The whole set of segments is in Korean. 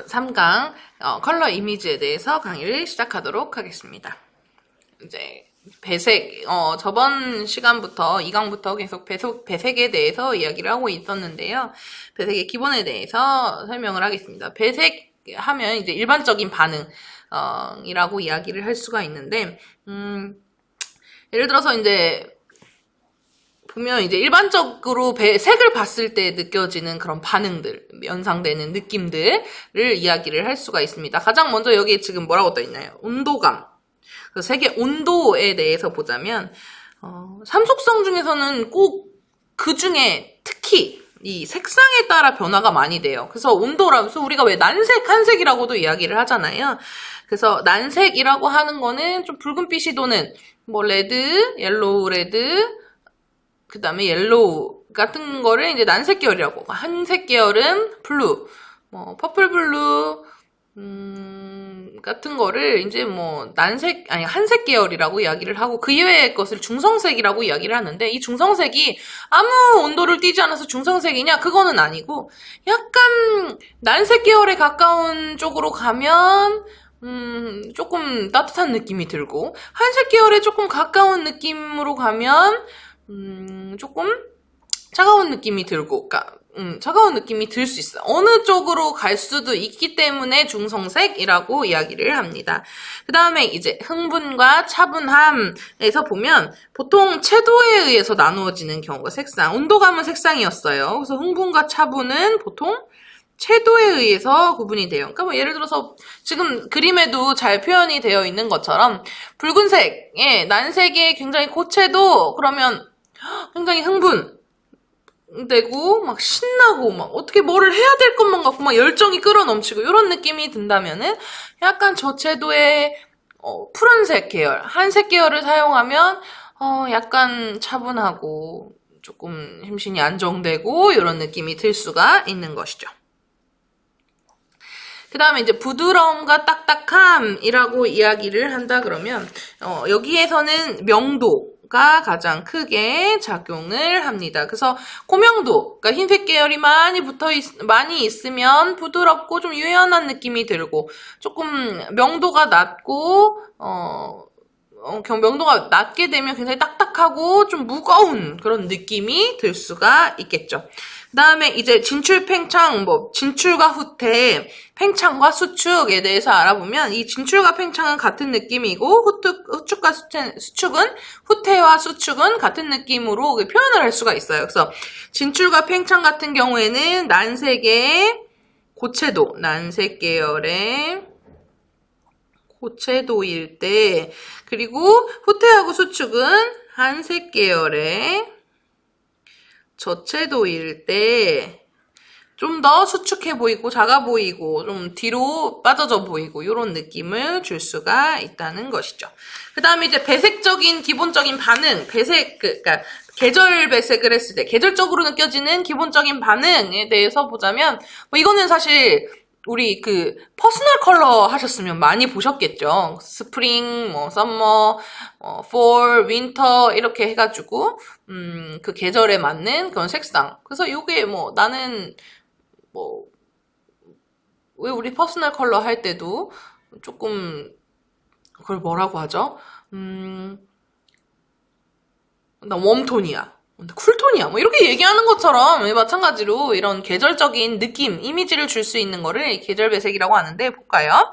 3강 컬러 이미지에 대해서 강의를 시작하도록 하겠습니다. 이제 배색, 저번 시간부터 2강부터 계속 배색에 대해서 이야기를 하고 있었는데요. 배색의 기본에 대해서 설명을 하겠습니다. 배색하면 이제 일반적인 반응이라고 이야기를 할 수가 있는데, 예를 들어서 이제 보면 이제 일반적으로 색을 봤을 때 느껴지는 그런 반응들, 연상되는 느낌들을 이야기를 할 수가 있습니다. 가장 먼저 여기에 지금 뭐라고 떠 있나요? 온도감. 색의 온도에 대해서 보자면 삼속성 중에서는 꼭 그 중에 특히 이 색상에 따라 변화가 많이 돼요. 그래서 온도라면서 우리가 왜 난색, 한색이라고도 이야기를 하잖아요. 그래서 난색이라고 하는 거는 좀 붉은빛이 도는 뭐 레드, 옐로우 레드, 그 다음에 옐로우 같은 거를 이제 난색 계열이라고, 한색 계열은 블루, 뭐 퍼플 블루 같은 거를 이제 뭐 한색 계열이라고 이야기를 하고, 그 이외의 것을 중성색이라고 이야기를 하는데, 이 중성색이 아무 온도를 띠지 않아서 중성색이냐? 그거는 아니고, 약간 난색 계열에 가까운 쪽으로 가면 조금 따뜻한 느낌이 들고, 한색 계열에 조금 가까운 느낌으로 가면 조금 차가운 느낌이 들고, 그러니까 차가운 느낌이 들 수 있어요. 어느 쪽으로 갈 수도 있기 때문에 중성색이라고 이야기를 합니다. 그 다음에 이제 흥분과 차분함에서 보면 보통 채도에 의해서 나누어지는 경우가 색상, 온도감은 색상이었어요. 그래서 흥분과 차분은 보통 채도에 의해서 구분이 돼요. 그러니까 뭐 예를 들어서 지금 그림에도 잘 표현이 되어 있는 것처럼 붉은색에 난색에 굉장히 고채도, 그러면 굉장히 흥분되고 막 신나고 막 어떻게 뭐를 해야 될 것만 같고 막 열정이 끌어넘치고 이런 느낌이 든다면은, 약간 저채도의 푸른색 계열, 한색 계열을 사용하면 약간 차분하고 조금 심신이 안정되고 이런 느낌이 들 수가 있는 것이죠. 그 다음에 이제 부드러움과 딱딱함이라고 이야기를 한다 그러면 여기에서는 명도가 가장 크게 작용을 합니다. 그래서 고명도, 그러니까 흰색 계열이 많이 있으면 부드럽고 좀 유연한 느낌이 들고, 조금 명도가 낮고 명도가 낮게 되면 굉장히 딱딱하고 좀 무거운 그런 느낌이 들 수가 있겠죠. 그 다음에 이제 진출, 팽창, 진출과 후퇴, 팽창과 수축에 대해서 알아보면, 이 진출과 팽창은 같은 느낌이고, 후퇴와 수축은 같은 느낌으로 표현을 할 수가 있어요. 그래서 진출과 팽창 같은 경우에는 난색 계열의 고채도일 때, 그리고 후퇴하고 수축은 한색 계열의 저채도일 때 좀 더 수축해 보이고 작아 보이고 좀 뒤로 빠져져 보이고 이런 느낌을 줄 수가 있다는 것이죠. 그 다음에 이제 배색적인 기본적인 반응, 그러니까 계절 배색을 했을 때 계절적으로 느껴지는 기본적인 반응에 대해서 보자면, 이거는 사실 우리 퍼스널 컬러 하셨으면 많이 보셨겠죠. 스프링, 썸머, 폴, 윈터 이렇게 해가지고 그 계절에 맞는 그런 색상. 그래서 이게 나는 왜 우리 퍼스널 컬러 할 때도 조금 그걸 뭐라고 하죠? 나 웜톤이야, 쿨톤이야, 이렇게 얘기하는 것처럼 마찬가지로 이런 계절적인 느낌, 이미지를 줄 수 있는 거를 계절 배색이라고 하는데, 볼까요?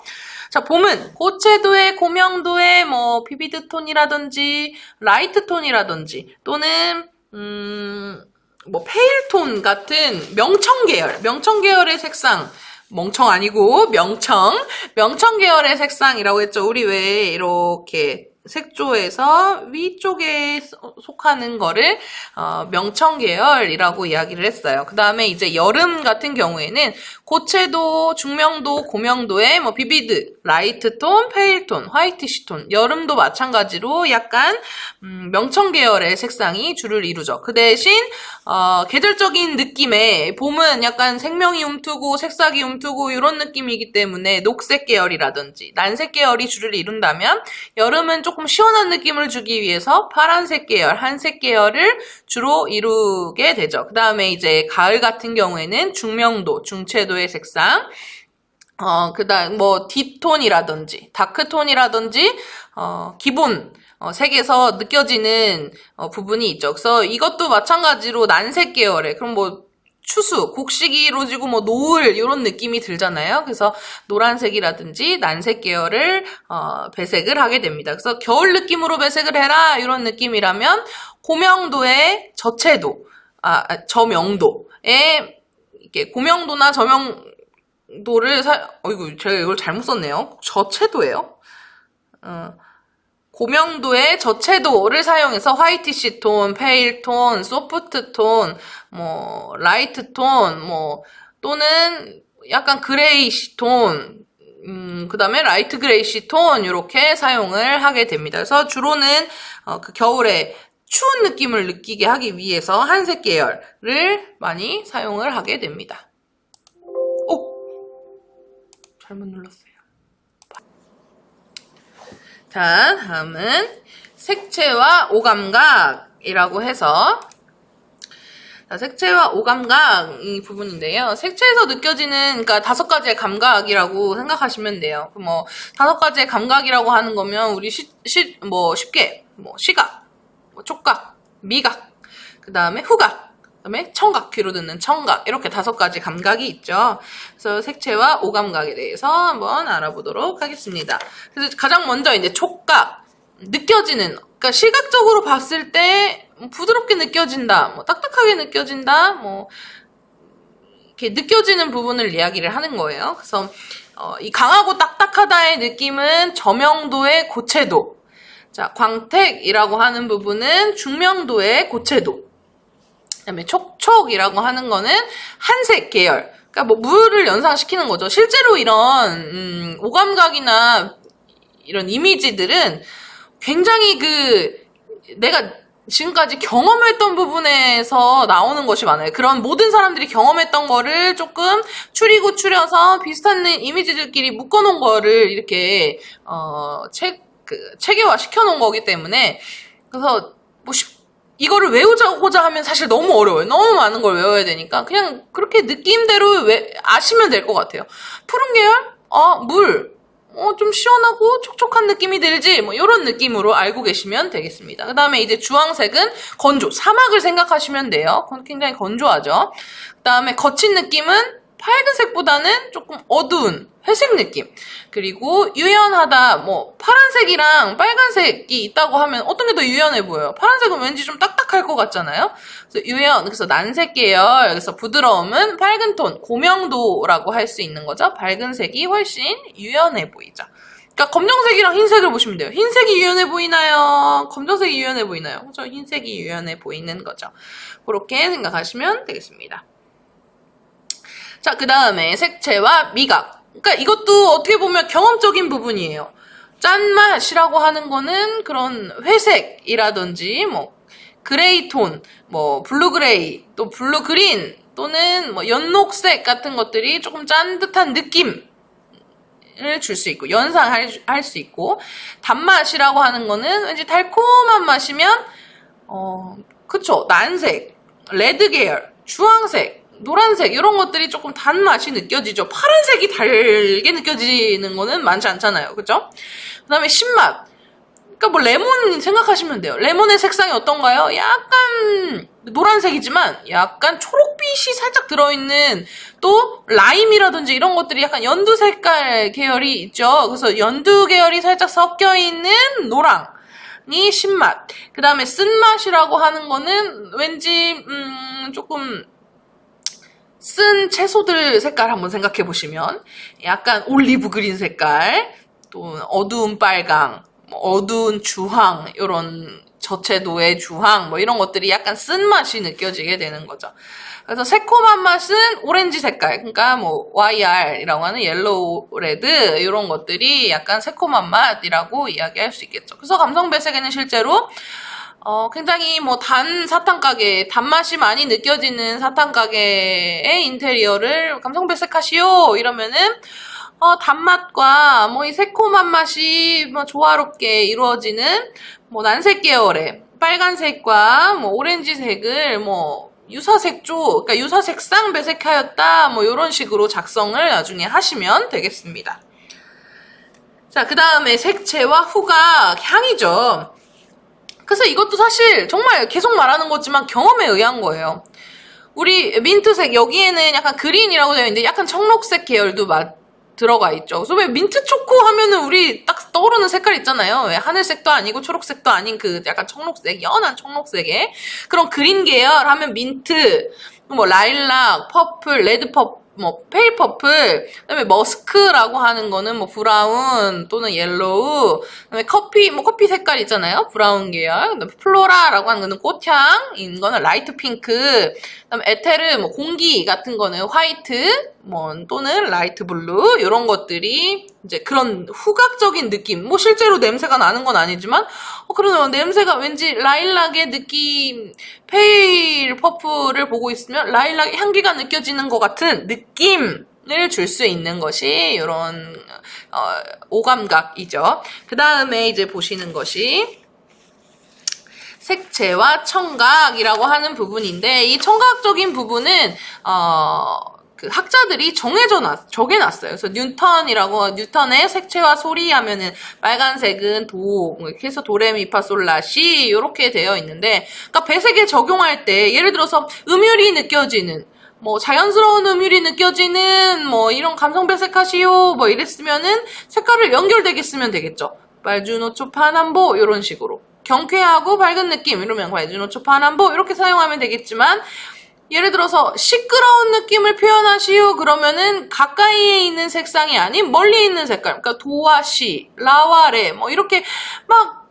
자, 봄은 고채도의, 고명도의 비비드 톤이라든지 라이트 톤이라든지 또는 페일톤 같은 명청 계열의 색상, 멍청 아니고 명청 계열의 색상이라고 했죠. 우리 왜 이렇게 색조에서 위쪽에 속하는 거를 명청 계열이라고 이야기를 했어요. 그 다음에 이제 여름 같은 경우에는 고채도, 중명도, 고명도의 비비드, 라이트톤, 페일톤, 화이티시톤, 여름도 마찬가지로 약간 명청 계열의 색상이 주를 이루죠. 그 대신 계절적인 느낌의 봄은 약간 생명이 움트고 색싹이 움트고 이런 느낌이기 때문에 녹색 계열이라든지 난색 계열이 주를 이룬다면, 여름은 조금 시원한 느낌을 주기 위해서 파란색 계열, 한색 계열을 주로 이루게 되죠. 그 다음에 이제 가을 같은 경우에는 중명도, 중채도의 색상, 그다음 뭐 딥톤이라든지 다크톤이라든지 기본 색에서 느껴지는 부분이 있죠. 그래서 이것도 마찬가지로 난색 계열의 그럼 뭐 추수, 곡식이 이루어지고 뭐 노을 이런 느낌이 들잖아요. 그래서 노란색이라든지 난색 계열을 배색을 하게 됩니다. 그래서 겨울 느낌으로 배색을 해라 이런 느낌이라면 고명도의 저명도에 이렇게 고명도나 저명도를 어이구 제가 이걸 잘못 썼네요. 저채도예요. 고명도의 저채도를 사용해서 화이티시 톤, 페일 톤, 소프트 톤, 뭐 라이트 톤, 뭐 또는 약간 그레이시 톤, 그다음에 라이트 그레이시 톤 이렇게 사용을 하게 됩니다. 그래서 주로는 그 겨울에 추운 느낌을 느끼게 하기 위해서 한색 계열을 많이 사용을 하게 됩니다. 잘못 눌렀어요. 자, 다음은 색채와 오감각이라고 해서 색채와 오감각 이 부분인데요. 색채에서 느껴지는 그러니까 5가지의 감각이라고 생각하시면 돼요. 뭐 5가지의 감각이라고 하는 거면 우리 쉽게 시각, 촉각, 미각, 그다음에 후각, 그다음에 청각, 귀로 듣는 청각 이렇게 5가지 감각이 있죠. 그래서 색채와 오감각에 대해서 한번 알아보도록 하겠습니다. 그래서 가장 먼저 이제 촉각, 느껴지는 그러니까 시각적으로 봤을 때 부드럽게 느껴진다, 뭐 딱딱하게 느껴진다, 뭐 이렇게 느껴지는 부분을 이야기를 하는 거예요. 그래서 이 강하고 딱딱하다의 느낌은 저명도의 고채도, 자 광택이라고 하는 부분은 중명도의 고채도, 그다음에 촉촉이라고 하는 거는 한색 계열. 그러니까 뭐 물을 연상시키는 거죠. 실제로 이런 오감각이나 이런 이미지들은 굉장히 내가 지금까지 경험했던 부분에서 나오는 것이 많아요. 그런 모든 사람들이 경험했던 거를 조금 추려서 비슷한 이미지들끼리 묶어놓은 거를 이렇게 체계화 시켜놓은 거기 때문에 그래서 이거를 외우자고자 하면 사실 너무 어려워요. 너무 많은 걸 외워야 되니까 그냥 그렇게 느낌대로 아시면 될 것 같아요. 푸른 계열? 물. 좀 시원하고 촉촉한 느낌이 들지? 뭐 이런 느낌으로 알고 계시면 되겠습니다. 그 다음에 이제 주황색은 건조. 사막을 생각하시면 돼요. 굉장히 건조하죠. 그 다음에 거친 느낌은 파란색보다는 조금 어두운 회색 느낌. 그리고 유연하다, 뭐 파란색이랑 빨간색이 있다고 하면 어떤 게 더 유연해 보여요? 파란색은 왠지 좀 딱딱할 것 같잖아요. 그래서 그래서 난색 계열, 그래서 부드러움은 밝은 톤, 고명도라고 할 수 있는 거죠. 밝은 색이 훨씬 유연해 보이죠. 그러니까 검정색이랑 흰색을 보시면 돼요. 흰색이 유연해 보이나요? 검정색이 유연해 보이나요? 그렇죠? 흰색이 유연해 보이는 거죠. 그렇게 생각하시면 되겠습니다. 자, 그 다음에 색채와 미각. 그러니까 이것도 어떻게 보면 경험적인 부분이에요. 짠맛이라고 하는 거는 그런 회색이라든지 뭐 그레이 톤, 뭐 블루 그레이, 또 블루 그린 또는 뭐 연녹색 같은 것들이 조금 짠 듯한 느낌을 줄 수 있고 연상할 수 있고, 단맛이라고 하는 거는 왠지 달콤한 맛이면 그쵸, 난색, 레드 계열, 주황색, 노란색 이런 것들이 조금 단맛이 느껴지죠. 파란색이 달게 느껴지는 거는 많지 않잖아요. 그죠? 그 다음에 신맛. 그러니까 뭐 레몬 생각하시면 돼요. 레몬의 색상이 어떤가요? 약간 노란색이지만 약간 초록빛이 살짝 들어있는, 또 라임이라든지 이런 것들이 약간 연두 색깔 계열이 있죠. 그래서 연두 계열이 살짝 섞여있는 노랑이 신맛. 그 다음에 쓴맛이라고 하는 거는 왠지 조금 쓴 채소들 색깔 한번 생각해 보시면 약간 올리브 그린 색깔, 또 어두운 빨강, 어두운 주황, 이런 저채도의 주황, 뭐 이런 것들이 약간 쓴맛이 느껴지게 되는 거죠. 그래서 새콤한 맛은 오렌지 색깔, 그러니까 뭐 YR이라고 하는 옐로우 레드 이런 것들이 약간 새콤한 맛이라고 이야기할 수 있겠죠. 그래서 감성 배색에는 실제로 굉장히 뭐 단 사탕 가게, 단맛이 많이 느껴지는 사탕 가게의 인테리어를 감성 배색하시오 이러면은 단맛과 뭐 이 새콤한 맛이 뭐 조화롭게 이루어지는 뭐 난색 계열의 빨간색과 뭐 오렌지색을 뭐 유사색조, 그러니까 유사색상 배색하였다, 뭐 이런 식으로 작성을 나중에 하시면 되겠습니다. 자, 그 다음에 색채와 후각, 향이죠. 그래서 이것도 사실 정말 계속 말하는 거지만 경험에 의한 거예요. 우리 민트색, 여기에는 약간 그린이라고 되어 있는데 약간 청록색 계열도 들어가 있죠. 그래서 왜 민트 초코 하면은 우리 딱 떠오르는 색깔 있잖아요. 왜 하늘색도 아니고 초록색도 아닌 그 약간 청록색, 연한 청록색의 그런 그린 계열 하면 민트, 뭐 라일락, 퍼플, 레드 퍼플, 뭐 페일 퍼플, 그다음에 머스크라고 하는 거는 뭐 브라운 또는 옐로우, 그다음에 커피, 뭐 커피 색깔 있잖아요. 브라운 계열. 그다음에 플로라라고 하는 거는 꽃향인 거는 라이트 핑크. 그다음에 에테르, 뭐 공기 같은 거는 화이트, 뭐 또는 라이트 블루 이런 것들이 이제 그런 후각적인 느낌. 뭐 실제로 냄새가 나는 건 아니지만 그러네요. 냄새가 왠지 라일락의 느낌, 페일 퍼플을 보고 있으면 라일락 향기가 느껴지는 것 같은 느낌을 줄 수 있는 것이 이런 오감각이죠. 그 다음에 이제 보시는 것이 색채와 청각이라고 하는 부분인데, 이 청각적인 부분은 그 학자들이 정해놨어요. 그래서 뉴턴의 색채와 소리 하면은 빨간색은 도, 이렇게 해서 도레미파솔라시 이렇게 되어 있는데, 그러니까 배색에 적용할 때 예를 들어서 음율이 느껴지는, 뭐 자연스러운 음율이 느껴지는 뭐 이런 감성 배색하시오 뭐 이랬으면은 색깔을 연결되게 쓰면 되겠죠. 발주노초 파남보 이런 식으로 경쾌하고 밝은 느낌 이러면 발주노초 파남보 이렇게 사용하면 되겠지만, 예를 들어서 시끄러운 느낌을 표현하시오 그러면은 가까이에 있는 색상이 아닌 멀리 있는 색깔, 그러니까 도와 시, 라와 레 뭐 이렇게 막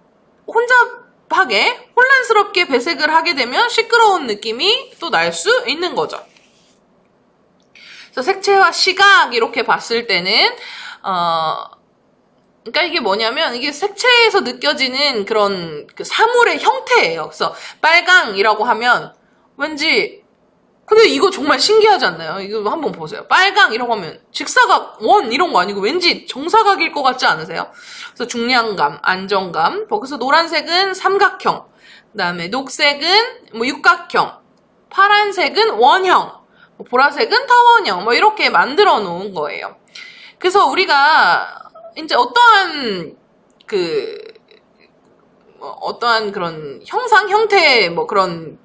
혼잡하게 혼란스럽게 배색을 하게 되면 시끄러운 느낌이 또 날 수 있는 거죠. 그래서 색채와 시각 이렇게 봤을 때는 그러니까 이게 뭐냐면 이게 색채에서 느껴지는 그런 그 사물의 형태예요. 그래서 빨강이라고 하면 왠지, 근데 이거 정말 신기하지 않나요? 이거 한번 보세요. 빨강이라고 하면 직사각, 원 이런 거 아니고 왠지 정사각일 것 같지 않으세요? 그래서 중량감, 안정감. 그래서 노란색은 삼각형, 그다음에 녹색은 뭐 육각형, 파란색은 원형, 보라색은 타원형, 뭐 이렇게 만들어 놓은 거예요. 그래서 우리가 이제 어떠한 그런 형상, 형태, 뭐 그런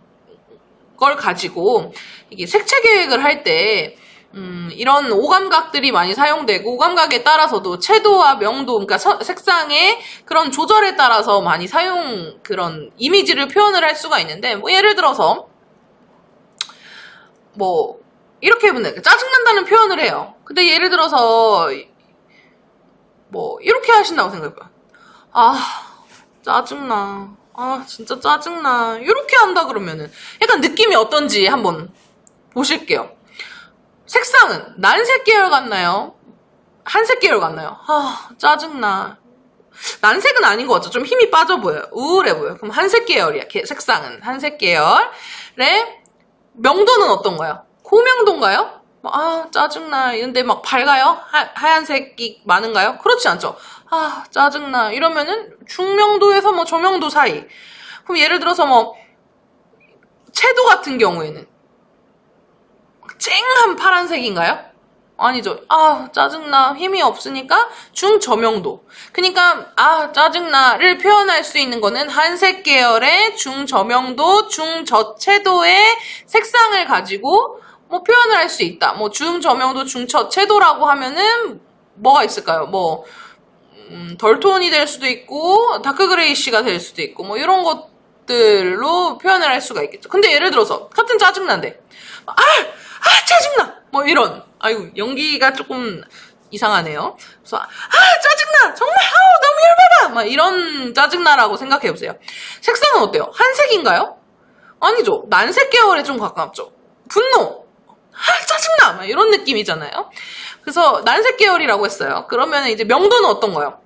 걸 가지고 이게 색채 계획을 할 때 이런 오감각들이 많이 사용되고, 오감각에 따라서도 채도와 명도, 그러니까 색상의 그런 조절에 따라서 많이 그런 이미지를 표현을 할 수가 있는데, 뭐 예를 들어서 뭐 이렇게 해보면 짜증난다는 표현을 해요. 근데 예를 들어서 뭐 이렇게 하신다고 생각해봐요. 짜증나. 진짜 짜증나. 이렇게 한다 그러면은 약간 느낌이 어떤지 한번 보실게요. 색상은 난색 계열 같나요? 한색 계열 같나요? 짜증나. 난색은 아닌 것 같죠? 좀 힘이 빠져 보여요. 우울해 보여요. 그럼 한색 계열이야. 색상은 한색 계열의 명도는 어떤가요? 고명도인가요? 짜증나. 이런데 막 밝아요? 하얀색이 많은가요? 그렇지 않죠? 짜증나. 이러면은 중명도에서 뭐 저명도 사이. 그럼 예를 들어서 뭐 채도 같은 경우에는 쨍한 파란색인가요? 아니죠. 짜증나. 힘이 없으니까 중저명도. 그러니까 짜증나를 표현할 수 있는 거는 한색 계열의 중저명도, 중저채도의 색상을 가지고 뭐 표현을 할 수 있다. 뭐 중저명도, 중저채도라고 하면은 뭐가 있을까요? 뭐 덜톤이 될 수도 있고 다크그레이시가 될 수도 있고 뭐 이런 것들로 표현을 할 수가 있겠죠. 근데 예를 들어서 같은 짜증난데 짜증나 뭐 이런, 아이고 연기가 조금 이상하네요. 그래서 짜증나 정말 너무 열받아 막 이런 짜증나라고 생각해보세요. 색상은 어때요? 한색인가요? 아니죠. 난색 계열에 좀 가깝죠. 분노, 짜증나 막 이런 느낌이잖아요. 그래서 난색 계열이라고 했어요. 그러면 이제 명도는 어떤가요?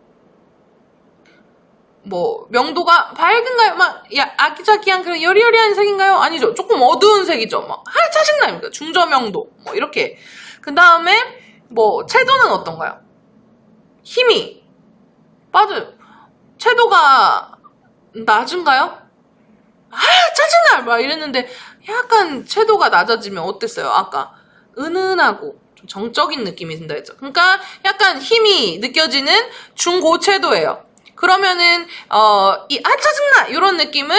뭐 명도가 밝은가요? 막 아기자기한 그런 여리여리한 색인가요? 아니죠. 조금 어두운 색이죠. 막 짜증나. 중저명도 뭐 이렇게. 그 다음에 뭐 채도는 어떤가요? 힘이 빠져요. 채도가 낮은가요? 짜증나! 막 이랬는데 약간 채도가 낮아지면 어땠어요? 아까 은은하고 좀 정적인 느낌이 든다 했죠. 그러니까 약간 힘이 느껴지는 중고채도예요. 그러면은 짜증나! 이런 느낌은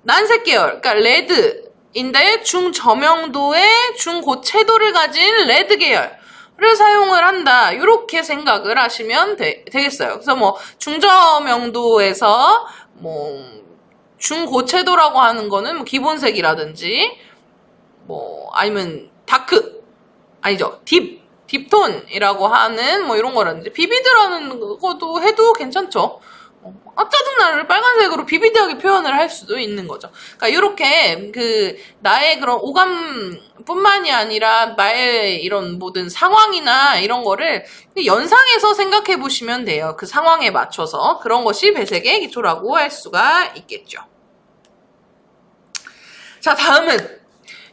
난색 계열, 그러니까 레드인데 중저명도의 중고채도를 가진 레드 계열을 사용을 한다. 이렇게 생각을 하시면 되겠어요. 그래서 뭐 중저명도에서 뭐 중고채도라고 하는 거는 뭐 기본색이라든지 뭐 아니면 아니죠, 딥톤이라고 하는 뭐 이런 거라든지 비비드라는 것도 해도 괜찮죠. 짜증나를 빨간색으로 비비드하게 표현을 할 수도 있는 거죠. 그러니까 이렇게 나의 그런 오감뿐만이 아니라 나의 이런 모든 상황이나 이런 거를 연상해서 생각해 보시면 돼요. 그 상황에 맞춰서. 그런 것이 배색의 기초라고 할 수가 있겠죠. 자, 다음은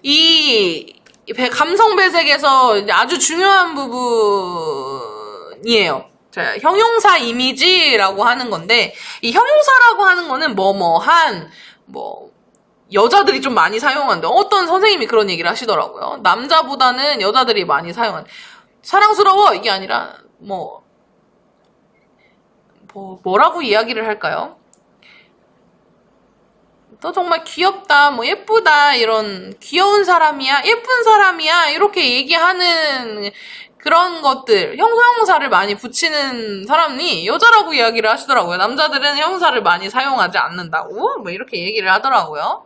이 감성 배색에서 아주 중요한 부분이에요. 자, 형용사 이미지라고 하는 건데, 이 형용사라고 하는 거는 여자들이 좀 많이 사용한다. 어떤 선생님이 그런 얘기를 하시더라고요. 남자보다는 여자들이 많이 사용한다. 사랑스러워! 이게 아니라, 뭐라고 이야기를 할까요? 너 정말 귀엽다, 예쁘다, 이런, 귀여운 사람이야, 예쁜 사람이야, 이렇게 얘기하는 그런 것들, 형용사를 많이 붙이는 사람이 여자라고 이야기를 하시더라고요. 남자들은 형용사를 많이 사용하지 않는다고, 이렇게 얘기를 하더라고요.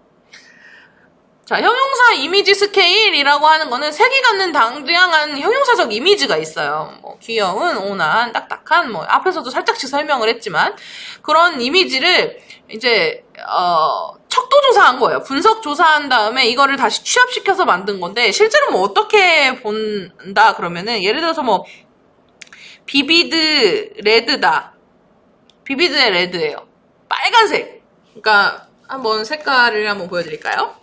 자, 형용사 이미지 스케일이라고 하는 거는 색이 갖는 다양한 형용사적 이미지가 있어요. 귀여운, 온화한, 딱딱한, 앞에서도 살짝씩 설명을 했지만, 그런 이미지를 이제, 척도 조사한 거예요. 분석 조사한 다음에 이거를 다시 취합시켜서 만든 건데, 실제로 어떻게 본다 그러면은, 예를 들어서 비비드 레드다. 비비드의 레드예요. 빨간색. 그러니까 한번 색깔을 한번 보여드릴까요?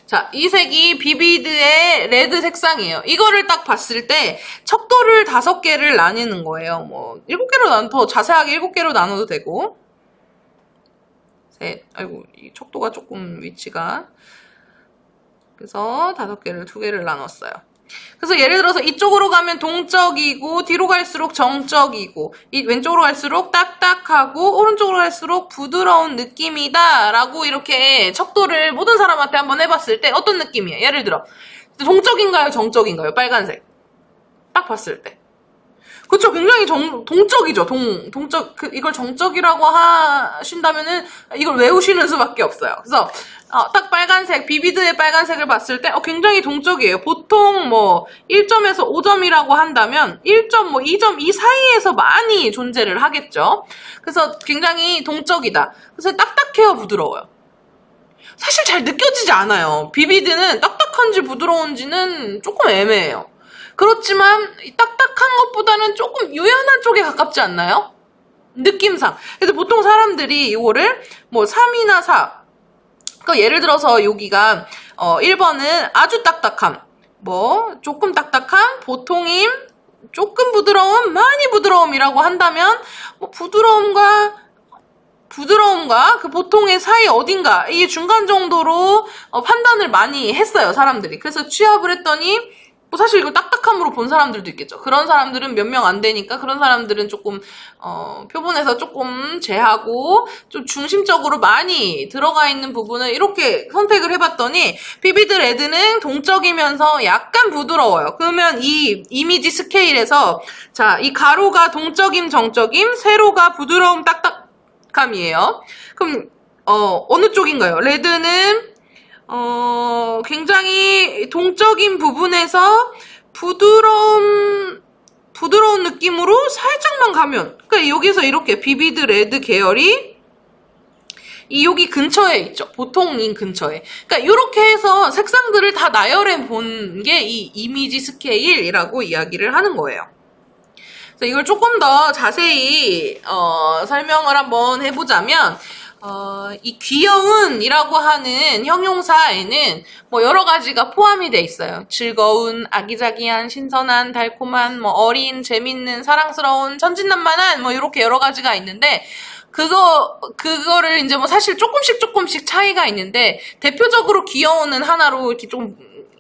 자, 이 색이 비비드의 레드 색상이에요. 이거를 딱 봤을 때 척도를 5개를 나뉘는 거예요. 7개로 더 자세하게 7개로 나눠도 되고. 이 척도가 조금 위치가. 그래서 5개를 2개를 나눴어요. 그래서 예를 들어서 이쪽으로 가면 동적이고, 뒤로 갈수록 정적이고, 왼쪽으로 갈수록 딱딱하고, 오른쪽으로 갈수록 부드러운 느낌이다 라고 이렇게 척도를 모든 사람한테 한번 해봤을 때 어떤 느낌이에요? 예를 들어 동적인가요? 정적인가요? 빨간색 딱 봤을 때, 그쵸, 굉장히 동적이죠. 동적, 이걸 정적이라고 하신다면은 이걸 외우시는 수밖에 없어요. 그래서 딱 빨간색, 비비드의 빨간색을 봤을 때 굉장히 동적이에요. 보통 1점에서 5점이라고 한다면 1점, 2점 이 사이에서 많이 존재를 하겠죠. 그래서 굉장히 동적이다. 그래서 딱딱해요, 부드러워요? 사실 잘 느껴지지 않아요. 비비드는 딱딱한지 부드러운지는 조금 애매해요. 그렇지만 딱딱한 것보다는 조금 유연한 쪽에 가깝지 않나요? 느낌상. 그래서 보통 사람들이 이거를 3이나 4, 그러니까 예를 들어서 여기가 1번은 아주 딱딱함, 조금 딱딱함, 보통임, 조금 부드러움, 많이 부드러움이라고 한다면 부드러움과 그 보통의 사이 어딘가, 이 중간 정도로 판단을 많이 했어요, 사람들이. 그래서 취합을 했더니 사실 이걸 딱딱함으로 본 사람들도 있겠죠. 그런 사람들은 몇 명 안 되니까 그런 사람들은 조금 표본에서 조금 제하고 좀 중심적으로 많이 들어가 있는 부분을 이렇게 선택을 해봤더니 비비드 레드는 동적이면서 약간 부드러워요. 그러면 이 이미지 스케일에서 자, 이 가로가 동적임 정적임, 세로가 부드러움 딱딱함이에요. 그럼 어느 쪽인가요? 레드는 굉장히 동적인 부분에서 부드러운 느낌으로 살짝만 가면, 그러니까 여기서 이렇게 비비드 레드 계열이 여기 근처에 있죠. 보통인 근처에. 그러니까 이렇게 해서 색상들을 다 나열해 본 게 이 이미지 스케일이라고 이야기를 하는 거예요. 그래서 이걸 조금 더 자세히 설명을 한번 해보자면, 이 귀여운이라고 하는 형용사에는 뭐 여러 가지가 포함이 돼 있어요. 즐거운, 아기자기한, 신선한, 달콤한, 뭐 어린, 재밌는, 사랑스러운, 천진난만한 뭐 이렇게 여러 가지가 있는데 그거를 이제 뭐 사실 조금씩 차이가 있는데 대표적으로 귀여운은 하나로 이렇게 좀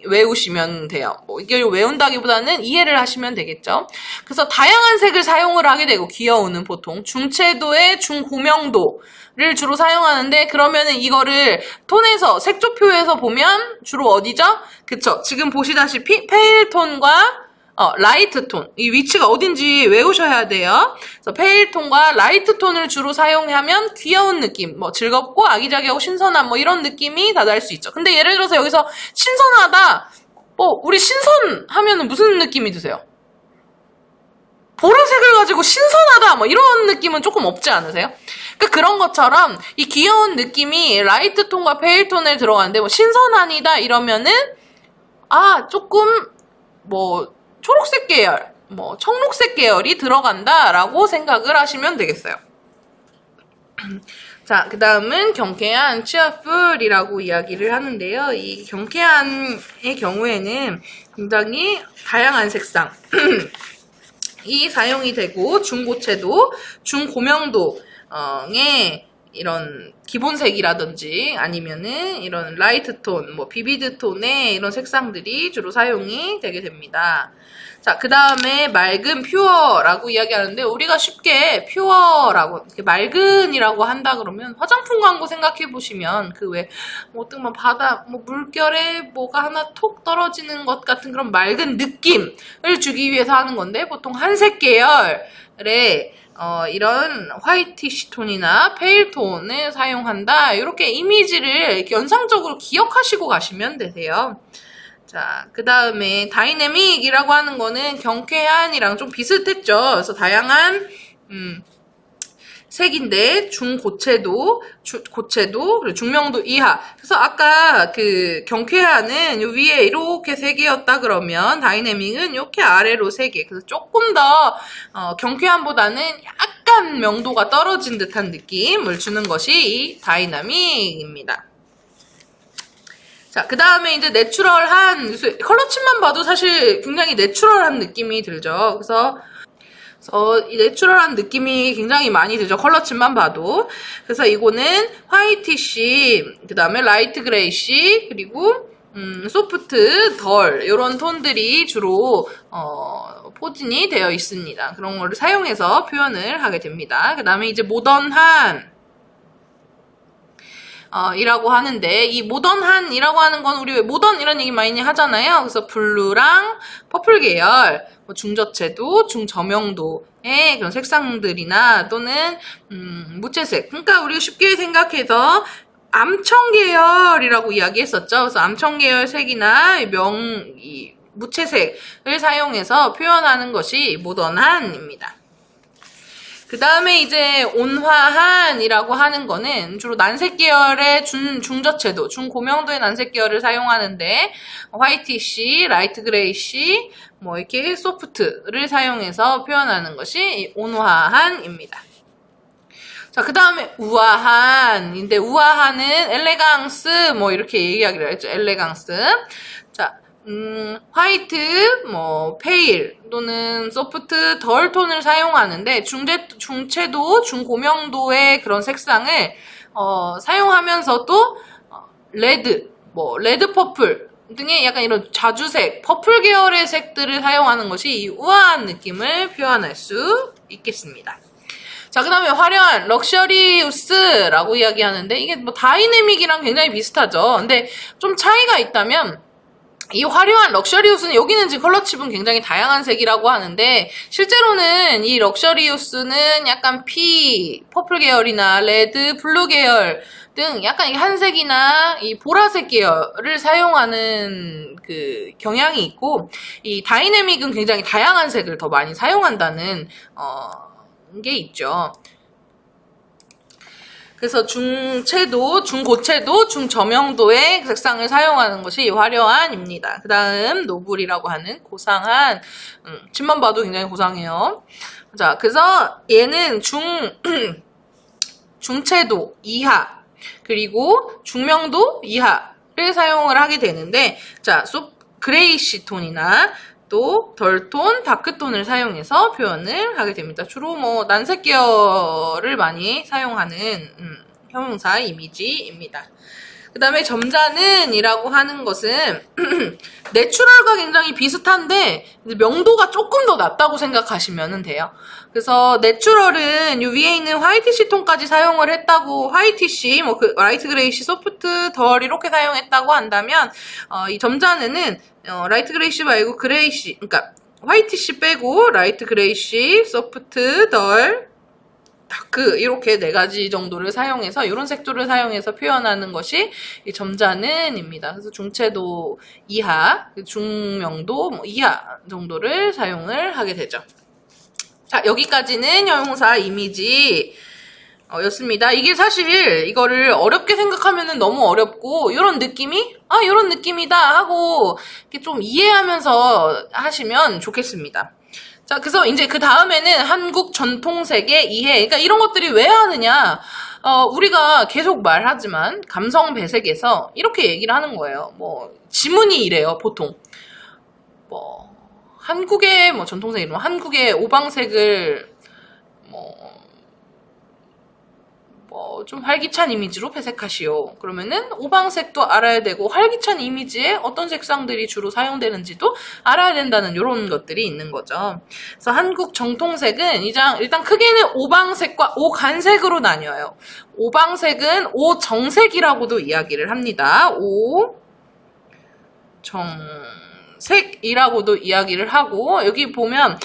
외우시면 돼요. 뭐 이걸 외운다기보다는 이해를 하시면 되겠죠. 그래서 다양한 색을 사용을 하게 되고 귀여운은 보통 중채도의 중고명도를 주로 사용하는데 그러면은 이거를 톤에서 색조표에서 보면 주로 어디죠? 그쵸. 지금 보시다시피 페일 톤과 라이트 톤. 이 위치가 어딘지 외우셔야 돼요. 그래서 페일 톤과 라이트 톤을 주로 사용하면 귀여운 느낌, 뭐 즐겁고 아기자기하고 신선한 뭐 이런 느낌이 다달 수 있죠. 근데 예를 들어서 여기서 신선하다. 우리 신선하면은 무슨 느낌이 드세요? 보라색을 가지고 신선하다 뭐 이런 느낌은 조금 없지 않으세요? 그러니까 그런 것처럼 이 귀여운 느낌이 라이트 톤과 페일 톤에 들어가는데 뭐 신선하니다 이러면은 조금 뭐 초록색 계열, 뭐 청록색 계열이 들어간다라고 생각을 하시면 되겠어요. 자, 그 다음은 경쾌한, cheerful이라고 이야기를 하는데요. 이 경쾌한의 경우에는 굉장히 다양한 색상 이 사용이 되고 중고채도, 중고명도의 이런 기본색이라든지 아니면은 이런 라이트 톤, 뭐 비비드 톤의 이런 색상들이 주로 사용이 되게 됩니다. 자, 그 다음에 맑은, 퓨어라고 이야기하는데 우리가 쉽게 퓨어라고 맑은이라고 한다 그러면 화장품 광고 생각해 보시면 그 왜 어떤 뭐 바다 뭐 물결에 뭐가 하나 톡 떨어지는 것 같은 그런 맑은 느낌을 주기 위해서 하는 건데 보통 한색 계열의 이런 화이티시 톤이나 페일 톤을 사용한다. 이렇게 이미지를 연상적으로 기억하시고 가시면 되세요. 자, 그 다음에 다이내믹이라고 하는 거는 경쾌한이랑 좀 비슷했죠. 그래서 다양한 색인데 중고채도, 고채도, 그리고 중명도 이하. 그래서 아까 그 경쾌한은 요 위에 이렇게 3개였다 그러면 다이내믹은 이렇게 아래로 3개. 그래서 조금 더 경쾌한보다는 약간 명도가 떨어진 듯한 느낌을 주는 것이 이 다이나믹입니다. 자, 그 다음에 이제 내추럴한, 컬러침만 봐도 사실 굉장히 내추럴한 느낌이 들죠. 그래서 이 내추럴한 느낌이 굉장히 많이 들죠. 컬러침만 봐도. 그래서 이거는 화이티시, 그 다음에 라이트 그레이시, 그리고 소프트, 덜 이런 톤들이 주로 포진이 되어 있습니다. 그런 거를 사용해서 표현을 하게 됩니다. 그 다음에 이제 모던한 이라고 하는데 이 모던한이라고 하는 건 우리 왜 모던 이런 얘기 많이 하잖아요. 그래서 블루랑 퍼플 계열, 뭐 중저채도, 중저명도의 그런 색상들이나 또는 무채색. 그러니까 우리가 쉽게 생각해서 암청 계열이라고 이야기했었죠. 그래서 암청 계열 색이나 이 무채색을 사용해서 표현하는 것이 모던한입니다. 그 다음에 이제 온화한이라고 하는 거는 주로 난색 계열의 중저채도, 중고명도의 난색 계열을 사용하는데 화이티시, 라이트 그레이시, 뭐 이렇게 소프트를 사용해서 표현하는 것이 온화한입니다. 자, 그 다음에 우아한인데 우아한은 엘레강스 뭐 이렇게 얘기하기로 했죠. 엘레강스. 자, 화이트, 뭐 페일 또는 소프트, 덜 톤을 사용하는데 중채도, 중고명도의 그런 색상을 사용하면서도 레드, 뭐 레드 퍼플 등의 약간 이런 자주색, 퍼플 계열의 색들을 사용하는 것이 이 우아한 느낌을 표현할 수 있겠습니다. 자, 그 다음에 화려한, 럭셔리우스라고 이야기하는데 이게 뭐 다이내믹이랑 굉장히 비슷하죠. 근데 좀 차이가 있다면 이 화려한 럭셔리우스는 여기는 지금 컬러칩은 굉장히 다양한 색이라고 하는데 실제로는 이 럭셔리우스는 약간 퍼플 계열이나 레드, 블루 계열 등 약간 한색이나 이 보라색 계열을 사용하는 그 경향이 있고 이 다이내믹은 굉장히 다양한 색을 더 많이 사용한다는 게 있죠. 그래서 중채도, 중고채도, 중저명도의 색상을 사용하는 것이 화려한입니다. 그 다음 노블이라고 하는 고상한, 칩만 봐도 굉장히 고상해요. 자, 그래서 얘는 중채도 이하, 그리고 중명도 이하를 사용을 하게 되는데, 자, 그레이시 톤이나 또 덜톤, 다크톤을 사용해서 표현을 하게 됩니다. 주로 뭐 난색 계열을 많이 사용하는 형용사 이미지입니다. 그 다음에 점잖은 이라고 하는 것은 내추럴과 굉장히 비슷한데 명도가 조금 더 낮다고 생각하시면 돼요. 그래서 내추럴은 이 위에 있는 화이티시 톤까지 사용을 했다고, 화이티시, 뭐 라이트 그레이시, 소프트, 덜 이렇게 사용했다고 한다면 이 점잖은은 라이트 그레이시 말고 그레이시, 그러니까 화이티시 빼고 라이트 그레이시, 소프트, 덜, 다크 이렇게 4가지 정도를 사용해서 이런 색조를 사용해서 표현하는 것이 이 점잖은입니다. 그래서 중채도 이하, 중명도 뭐 이하 정도를 사용을 하게 되죠. 자, 여기까지는 형용사 이미지 였습니다. 이게 사실 이거를 어렵게 생각하면 너무 어렵고 이런 느낌이 이런 느낌이다 하고 이렇게 좀 이해하면서 하시면 좋겠습니다. 자, 그래서 이제 그 다음에는 한국 전통색의 이해. 그러니까 이런 것들이 왜 하느냐? 우리가 계속 말하지만 감성 배색에서 이렇게 얘기를 하는 거예요. 뭐 지문이 이래요, 보통. 뭐 한국의 뭐 전통색 이름, 한국의 오방색을 좀 활기찬 이미지로 배색하시오. 그러면은 오방색도 알아야 되고 활기찬 이미지에 어떤 색상들이 주로 사용되는지도 알아야 된다는 이런 것들이 있는 거죠. 그래서 한국 정통색은 일단 크게는 오방색과 오간색으로 나뉘어요. 오방색은 오정색이라고도 이야기를 합니다. 오정색이라고도 이야기를 하고, 여기 보면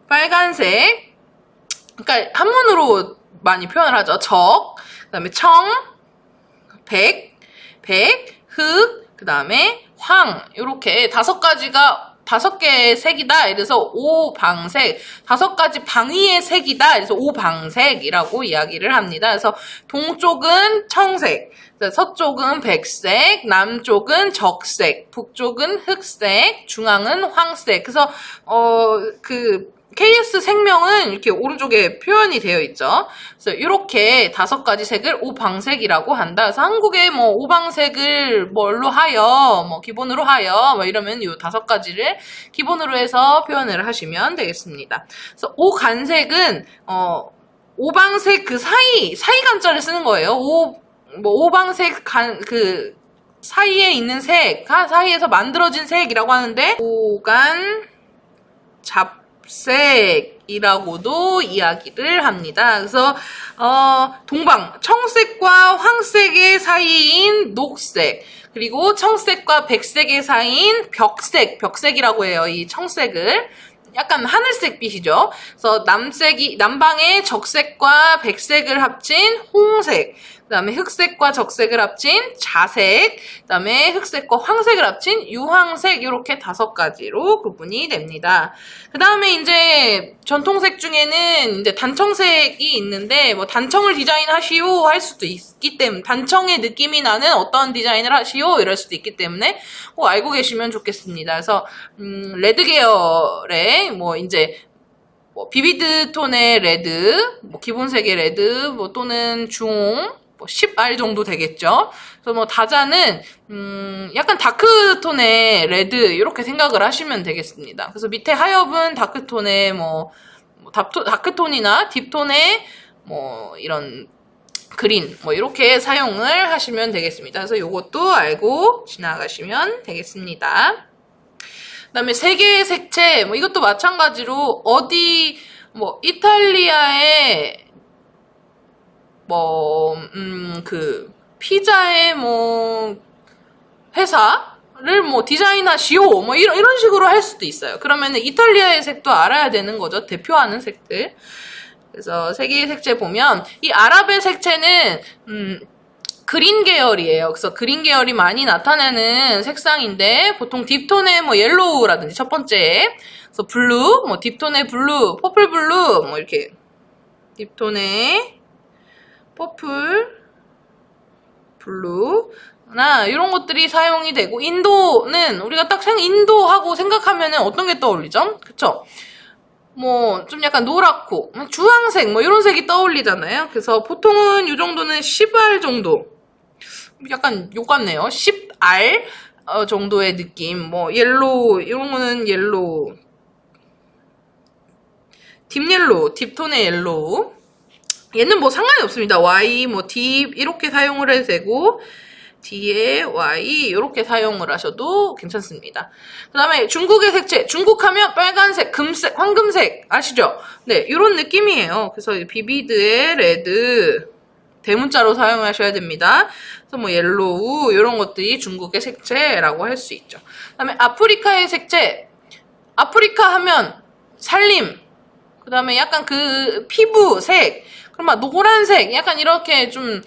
빨간색, 그러니까 한문으로 많이 표현을 하죠. 적, 그 다음에 청, 백, 흑, 그 다음에 황, 이렇게 5개의 색이다. 이래서 오방색, 5가지 방위의 색이다. 그래서 오방색이라고 이야기를 합니다. 그래서 동쪽은 청색, 서쪽은 백색, 남쪽은 적색, 북쪽은 흑색, 중앙은 황색. 그래서 KS 생명은 이렇게 오른쪽에 표현이 되어 있죠. 그래서 이렇게 5가지 색을 오방색이라고 한다. 그래서 한국의 뭐 오방색을 뭘로 하여, 뭐 기본으로 하여, 뭐 이러면 이 5가지를 기본으로 해서 표현을 하시면 되겠습니다. 그래서 오간색은 오방색 그 사이 간자를 쓰는 거예요. 오방색 사이에 있는 색, 사이에서 만들어진 색이라고 하는데, 오간 잡색이라고도 이야기를 합니다. 그래서 청색과 황색의 사이인 녹색, 그리고 청색과 백색의 사이인 벽색이라고 해요. 이 청색을 약간 하늘색 빛이죠. 그래서 남방의 적색과 백색을 합친 홍색, 그 다음에 흑색과 적색을 합친 자색, 그 다음에 흑색과 황색을 합친 유황색, 이렇게 5가지로 구분이 됩니다. 그 다음에 이제 전통색 중에는 이제 단청색이 있는데, 뭐 단청을 디자인하시오 할 수도 있기 때문에, 단청의 느낌이 나는 어떤 디자인을 하시오 이럴 수도 있기 때문에 꼭 알고 계시면 좋겠습니다. 그래서 레드 계열의 뭐 이제 비비드 톤의 레드, 뭐 기본색의 레드, 뭐 또는 중 10R 정도 되겠죠. 그래서 뭐 다자는 약간 다크톤의 레드 이렇게 생각을 하시면 되겠습니다. 그래서 밑에 하엽은 다크톤의 다크톤이나 딥톤의 뭐 이런 그린 뭐 이렇게 사용을 하시면 되겠습니다. 그래서 이것도 알고 지나가시면 되겠습니다. 그다음에 세계의 색채, 뭐 이것도 마찬가지로 이탈리아의 피자의 회사를 디자인하시오 이런 식으로 할 수도 있어요. 그러면은 이탈리아의 색도 알아야 되는 거죠. 대표하는 색들. 그래서 세계의 색채 보면 이 아랍의 색채는 그린 계열이에요. 그래서 그린 계열이 많이 나타나는 색상인데, 보통 딥톤의 옐로우라든지 첫 번째, 그래서 블루, 딥톤의 블루, 퍼플 블루, 이렇게 딥톤의 퍼플 블루나 이런 것들이 사용이 되고, 인도는 우리가 딱 인도하고 생각하면은 어떤 게 떠올리죠? 그쵸? 뭐 좀 약간 노랗고 주황색 뭐 이런 색이 떠올리잖아요. 그래서 보통은 이 정도는 10알 정도, 약간 요 같네요. 10알 정도의 느낌. 뭐 옐로우 이런 거는 옐로우, 딥 옐로우, 딥톤의 옐로우. 얘는 뭐 상관이 없습니다. Y 뭐 딥 이렇게 사용을 해도 되고 D에 Y 이렇게 사용을 하셔도 괜찮습니다. 그 다음에 중국의 색채. 중국 하면 빨간색, 금색, 황금색 아시죠? 네, 이런 느낌이에요. 그래서 비비드의 레드 대문자로 사용하셔야 됩니다. 그래서 뭐 옐로우 이런 것들이 중국의 색채라고 할 수 있죠. 그 다음에 아프리카의 색채. 아프리카 하면 산림, 그 다음에 약간 그 피부색, 그럼 막 노란색, 약간 이렇게 좀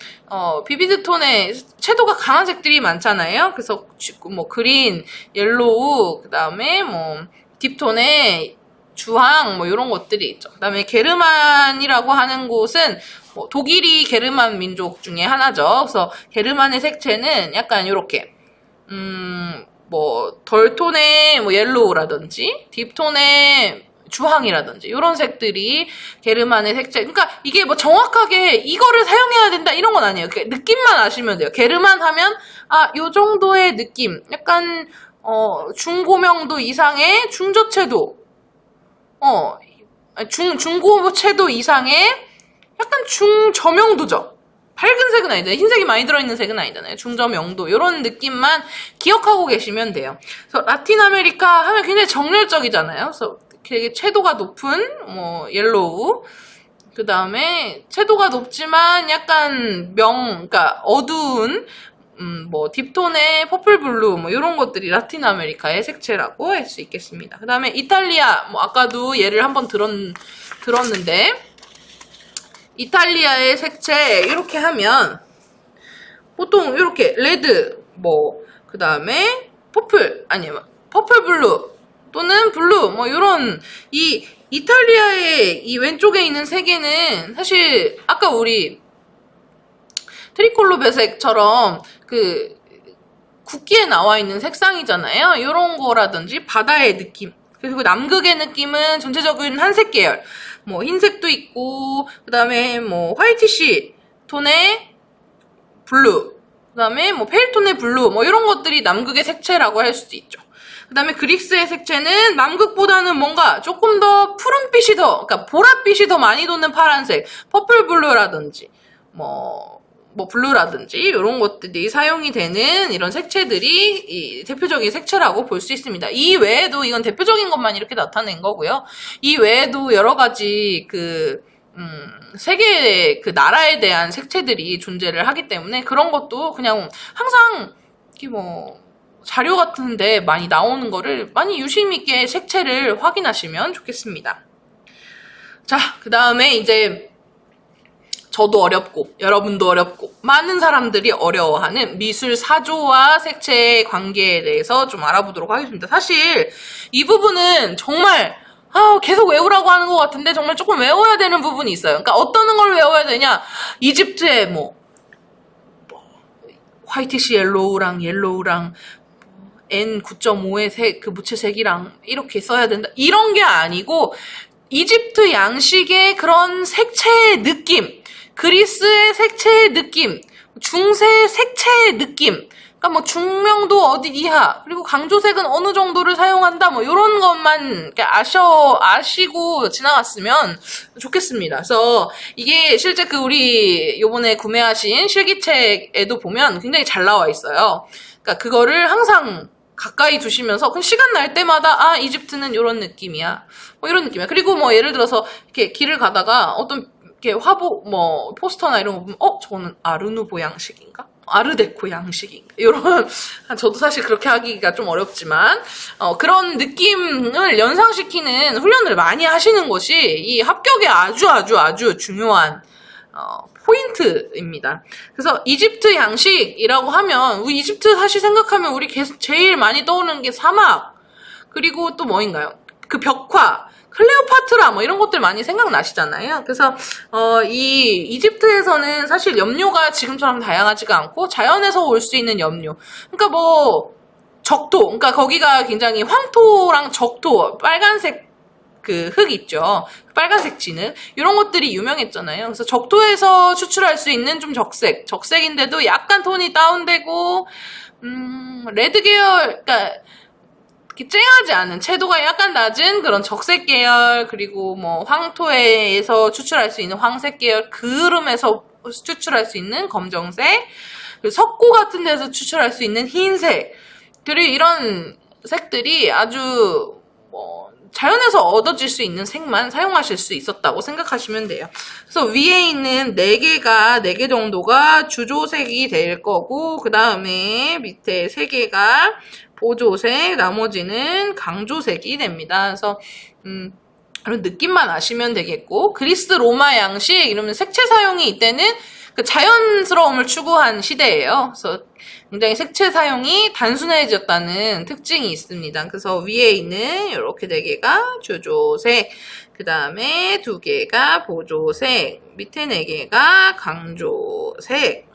비비드 톤의 채도가 강한 색들이 많잖아요. 그래서 뭐 그린, 옐로우, 그 다음에 뭐 딥톤의 주황 뭐 이런 것들이 있죠. 그 다음에 게르만이라고 하는 곳은 뭐 독일이 게르만 민족 중에 하나죠. 그래서 게르만의 색채는 약간 이렇게 뭐 덜톤의 뭐 옐로우라든지 딥톤의 주황이라든지 이런 색들이 게르만의 색채. 그러니까 이게 뭐 정확하게 이거를 사용해야 된다 이런 건 아니에요. 느낌만 아시면 돼요. 게르만 하면 요 정도의 느낌, 약간 중고명도 이상의 중저채도, 중고채도 이상의 약간 중저명도죠. 밝은 색은 아니잖아요. 흰색이 많이 들어있는 색은 아니잖아요. 중저명도 이런 느낌만 기억하고 계시면 돼요. 그래서 라틴 아메리카 하면 굉장히 정열적이잖아요. 그래서 되게 채도가 높은 뭐 옐로우, 그 다음에 채도가 높지만 약간 그러니까 어두운 뭐 딥톤의 퍼플 블루 뭐 이런 것들이 라틴 아메리카의 색채라고 할 수 있겠습니다. 그 다음에 이탈리아, 뭐 아까도 예를 한번 들었는데 이탈리아의 색채 이렇게 하면 보통 이렇게 레드, 뭐 그 다음에 퍼플 블루 또는 블루 뭐 이런, 이 이탈리아의 이 왼쪽에 있는 세 개는 사실 아까 우리 트리콜로 배색처럼 그 국기에 나와 있는 색상이잖아요. 이런 거라든지 바다의 느낌, 그리고 남극의 느낌은 전체적인 한색 계열, 뭐 흰색도 있고 그 다음에 뭐 화이티시 톤의 블루, 그 다음에 뭐 페일 톤의 블루 뭐 이런 것들이 남극의 색채라고 할 수도 있죠. 그 다음에 그리스의 색채는 남극보다는 뭔가 조금 더 푸른빛이 그러니까 보랏빛이 더 많이 도는 파란색, 퍼플 블루라든지 뭐 블루라든지 이런 것들이 사용이 되는 이런 색채들이 이 대표적인 색채라고 볼 수 있습니다. 이 외에도 이건 대표적인 것만 이렇게 나타낸 거고요. 이 외에도 여러 가지 세계의 그 나라에 대한 색채들이 존재를 하기 때문에 그런 것도 그냥 항상 이렇게 뭐 자료 같은데 많이 나오는 거를 많이 유심 있게 색채를 확인하시면 좋겠습니다. 자, 그 다음에 이제 저도 어렵고 여러분도 어렵고 많은 사람들이 어려워하는 미술 사조와 색채의 관계에 대해서 좀 알아보도록 하겠습니다. 사실 이 부분은 정말 계속 외우라고 하는 것 같은데 정말 조금 외워야 되는 부분이 있어요. 그러니까 어떤 걸 외워야 되냐, 이집트의 뭐 화이티시 옐로우랑 N9.5의 색, 그 무채색이랑 이렇게 써야 된다 이런 게 아니고, 이집트 양식의 그런 색채의 느낌, 그리스의 색채의 느낌, 중세의 색채의 느낌, 그러니까 뭐 중명도 어디 이하, 그리고 강조색은 어느 정도를 사용한다, 뭐 이런 것만 아시고 지나갔으면 좋겠습니다. 그래서 이게 실제 그 우리 요번에 구매하신 실기책에도 보면 굉장히 잘 나와 있어요. 그러니까 그거를 항상 가까이 두시면서 그냥 시간 날 때마다 이집트는 이런 느낌이야, 뭐 이런 느낌이야. 그리고 뭐 예를 들어서 이렇게 길을 가다가 어떤 이렇게 뭐 포스터나 이런 거 보면 저거는 아르누보 양식인가? 아르데코 양식인가? 이런, 저도 사실 그렇게 하기가 좀 어렵지만 그런 느낌을 연상시키는 훈련을 많이 하시는 것이 이 합격에 아주 중요한 포인트입니다. 그래서 이집트 양식이라고 하면, 우리 이집트 사실 생각하면 우리 제일 많이 떠오르는 게 사막, 그리고 또 뭐인가요? 그 벽화, 클레오파트라 뭐 이런 것들 많이 생각나시잖아요. 그래서 이 이집트에서는 사실 염료가 지금처럼 다양하지가 않고 자연에서 올 수 있는 염료, 그러니까 뭐 적토, 그러니까 거기가 굉장히 황토랑 적토, 빨간색 그 흙 있죠. 빨간색 진흙. 이런 것들이 유명했잖아요. 그래서 적토에서 추출할 수 있는 좀 적색인데도 약간 톤이 다운되고, 레드 계열, 그러니까, 쨍하지 않은, 채도가 약간 낮은 그런 적색 계열, 그리고 뭐 황토에서 추출할 수 있는 황색 계열, 그름에서 추출할 수 있는 검정색, 그리고 석고 같은 데서 추출할 수 있는 흰색, 그리고 이런 색들이 아주 뭐 자연에서 얻어질 수 있는 색만 사용하실 수 있었다고 생각하시면 돼요. 그래서 위에 있는 4개 정도가 주조색이 될 거고, 그 다음에 밑에 3개가 보조색, 나머지는 강조색이 됩니다. 그래서 그런 느낌만 아시면 되겠고, 그리스 로마 양식 이러면 색채 사용이 이때는 그 자연스러움을 추구한 시대예요. 그래서 굉장히 색채 사용이 단순해졌다는 특징이 있습니다. 그래서 위에 있는 이렇게 4개가 주조색, 그 다음에 2개가 보조색, 밑에 4개가 강조색,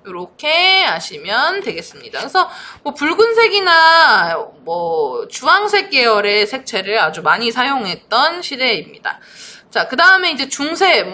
이렇게 아시면 되겠습니다. 그래서 뭐 붉은색이나 뭐 주황색 계열의 색채를 아주 많이 사용했던 시대입니다. 자, 그 다음에 이제 중세,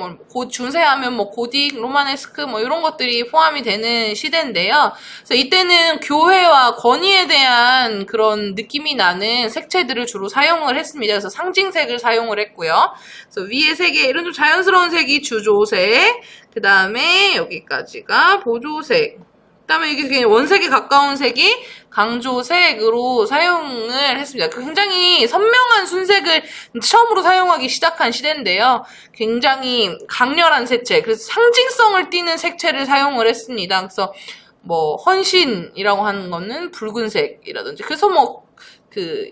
중세하면 뭐 고딕, 로마네스크 뭐 이런 것들이 포함이 되는 시대인데요. 그래서 이때는 교회와 권위에 대한 그런 느낌이 나는 색채들을 주로 사용을 했습니다. 그래서 상징색을 사용을 했고요. 그래서 위에 3개, 이런 좀 자연스러운 색이 주조색, 그 다음에 여기까지가 보조색, 그 다음에 이게 원색에 가까운 색이 강조색으로 사용을 했습니다. 굉장히 선명한 순색을 처음으로 사용하기 시작한 시대인데요. 굉장히 강렬한 색채, 그래서 상징성을 띠는 색채를 사용을 했습니다. 그래서 뭐 헌신이라고 하는 거는 붉은색이라든지, 그래서 뭐 그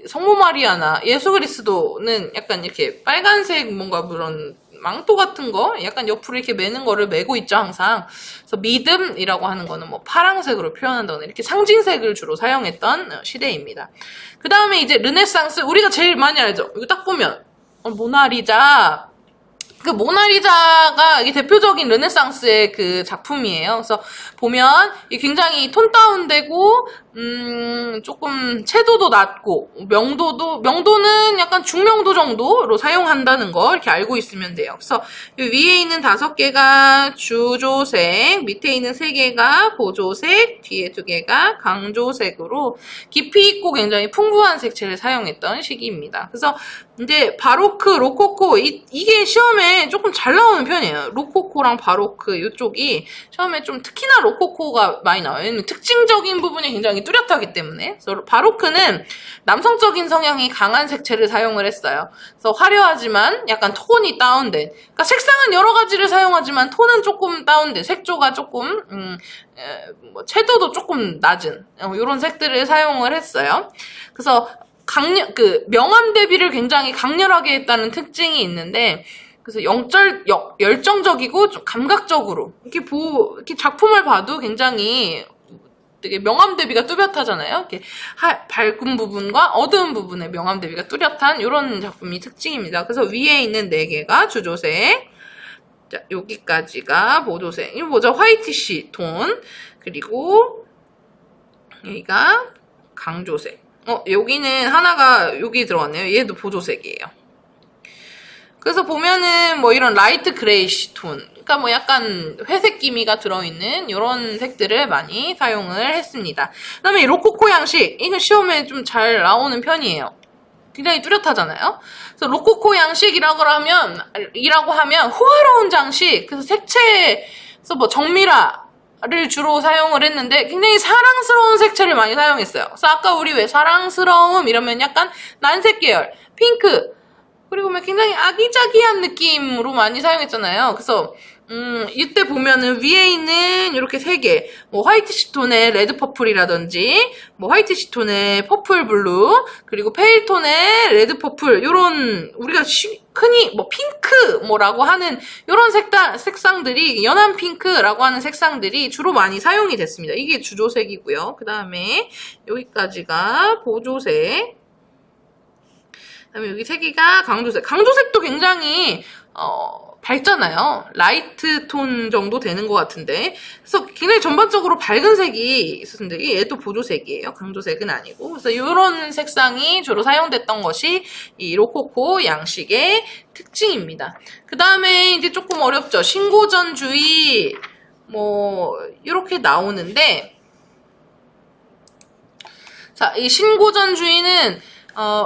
성모 마리아나 예수 그리스도는 약간 이렇게 빨간색 뭔가 그런 망토 같은 거 약간 옆으로 이렇게 매는 거를 매고 있죠, 항상. 그래서 믿음이라고 하는 거는 뭐 파랑색으로 표현한다거나 이렇게 상징색을 주로 사용했던 시대입니다. 그 다음에 이제 르네상스, 우리가 제일 많이 알죠. 이거 딱 보면 모나리자, 그 모나리자가 이게 대표적인 르네상스의 그 작품이에요. 그래서 보면 이 굉장히 톤 다운되고 조금 채도도 낮고 명도는 약간 중명도 정도로 사용한다는 거 이렇게 알고 있으면 돼요. 그래서 위에 있는 5개가 주조색, 밑에 있는 3개가 보조색, 뒤에 2개가 강조색으로 깊이 있고 굉장히 풍부한 색채를 사용했던 시기입니다. 그래서 이제 바로크, 로코코 이게 시험에 조금 잘 나오는 편이에요. 로코코랑 바로크 이쪽이 시험에 좀 특히나 로코코가 많이 나와요. 왜냐면 특징적인 부분이 굉장히 뚜렷하기 때문에. 그래서 바로크는 남성적인 성향이 강한 색채를 사용을 했어요. 그래서 화려하지만 약간 톤이 다운된, 그러니까 색상은 여러 가지를 사용하지만 톤은 조금 다운된, 색조가 조금 뭐 채도도 조금 낮은 이런 색들을 사용을 했어요. 그래서 명암 대비를 굉장히 강렬하게 했다는 특징이 있는데, 그래서 열정적이고 좀 감각적으로 이렇게 작품을 봐도 굉장히 되게 명암 대비가 뚜렷하잖아요. 이렇게 밝은 부분과 어두운 부분의 명암 대비가 뚜렷한 이런 작품이 특징입니다. 그래서 위에 있는 4개가 주조색, 자, 여기까지가 보조색. 이거 뭐죠? 화이티시 톤. 그리고 여기가 강조색. 여기는 하나가 여기 들어갔네요. 얘도 보조색이에요. 그래서 보면은 뭐 이런 라이트 그레이시 톤, 그러니까 뭐 약간 회색 기미가 들어있는 이런 색들을 많이 사용을 했습니다. 그 다음에 로코코 양식, 이건 시험에 좀 잘 나오는 편이에요. 굉장히 뚜렷하잖아요. 그래서 로코코 양식이라고 하면 호화로운 장식, 그래서 색채에서 뭐 정미라를 주로 사용을 했는데 굉장히 사랑스러운 색채를 많이 사용했어요. 그래서 아까 우리 왜 사랑스러움 이러면 약간 난색 계열, 핑크, 그리고 굉장히 아기자기한 느낌으로 많이 사용했잖아요. 그래서 이때 보면은 위에 있는 이렇게 3개, 뭐 화이트 시톤의 레드 퍼플이라든지, 뭐 화이트 시톤의 퍼플 블루, 그리고 페일 톤의 레드 퍼플, 요런 우리가 흔히 뭐 핑크 뭐라고 하는 요런 색상들이, 연한 핑크라고 하는 색상들이 주로 많이 사용이 됐습니다. 이게 주조색이고요. 그 다음에 여기까지가 보조색, 그다음에 여기 3개가 강조색. 강조색도 굉장히 밝잖아요. 라이트 톤 정도 되는 것 같은데. 그래서 굉장히 전반적으로 밝은 색이 있었는데, 얘도 보조색이에요. 강조색은 아니고. 그래서 이런 색상이 주로 사용됐던 것이 이 로코코 양식의 특징입니다. 그 다음에 이제 조금 어렵죠. 신고전주의, 이렇게 나오는데, 자, 이 신고전주의는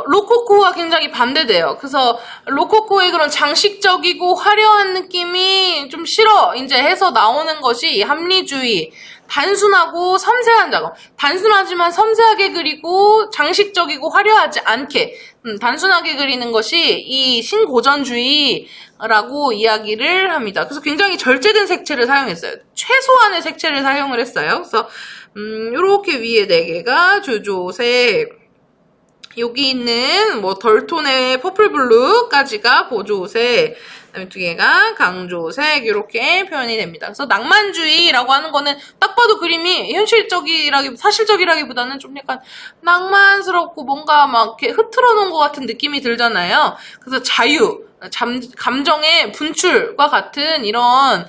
로코코와 굉장히 반대돼요. 그래서 로코코의 그런 장식적이고 화려한 느낌이 좀 싫어 이제 해서 나오는 것이 이 합리주의. 단순하고 섬세한 작업. 단순하지만 섬세하게 그리고 장식적이고 화려하지 않게 단순하게 그리는 것이 이 신고전주의라고 이야기를 합니다. 그래서 굉장히 절제된 색채를 사용했어요. 최소한의 색채를 사용을 했어요. 그래서 요렇게 위에 4개가 주조색, 여기 있는 덜톤의 퍼플블루까지가 보조색, 그다음에 2개가 강조색 이렇게 표현이 됩니다. 그래서 낭만주의라고 하는 거는 딱 봐도 그림이 사실적이라기보다는 좀 약간 낭만스럽고 뭔가 막 이렇게 흐트러 놓은 것 같은 느낌이 들잖아요. 그래서 감정의 분출과 같은 이런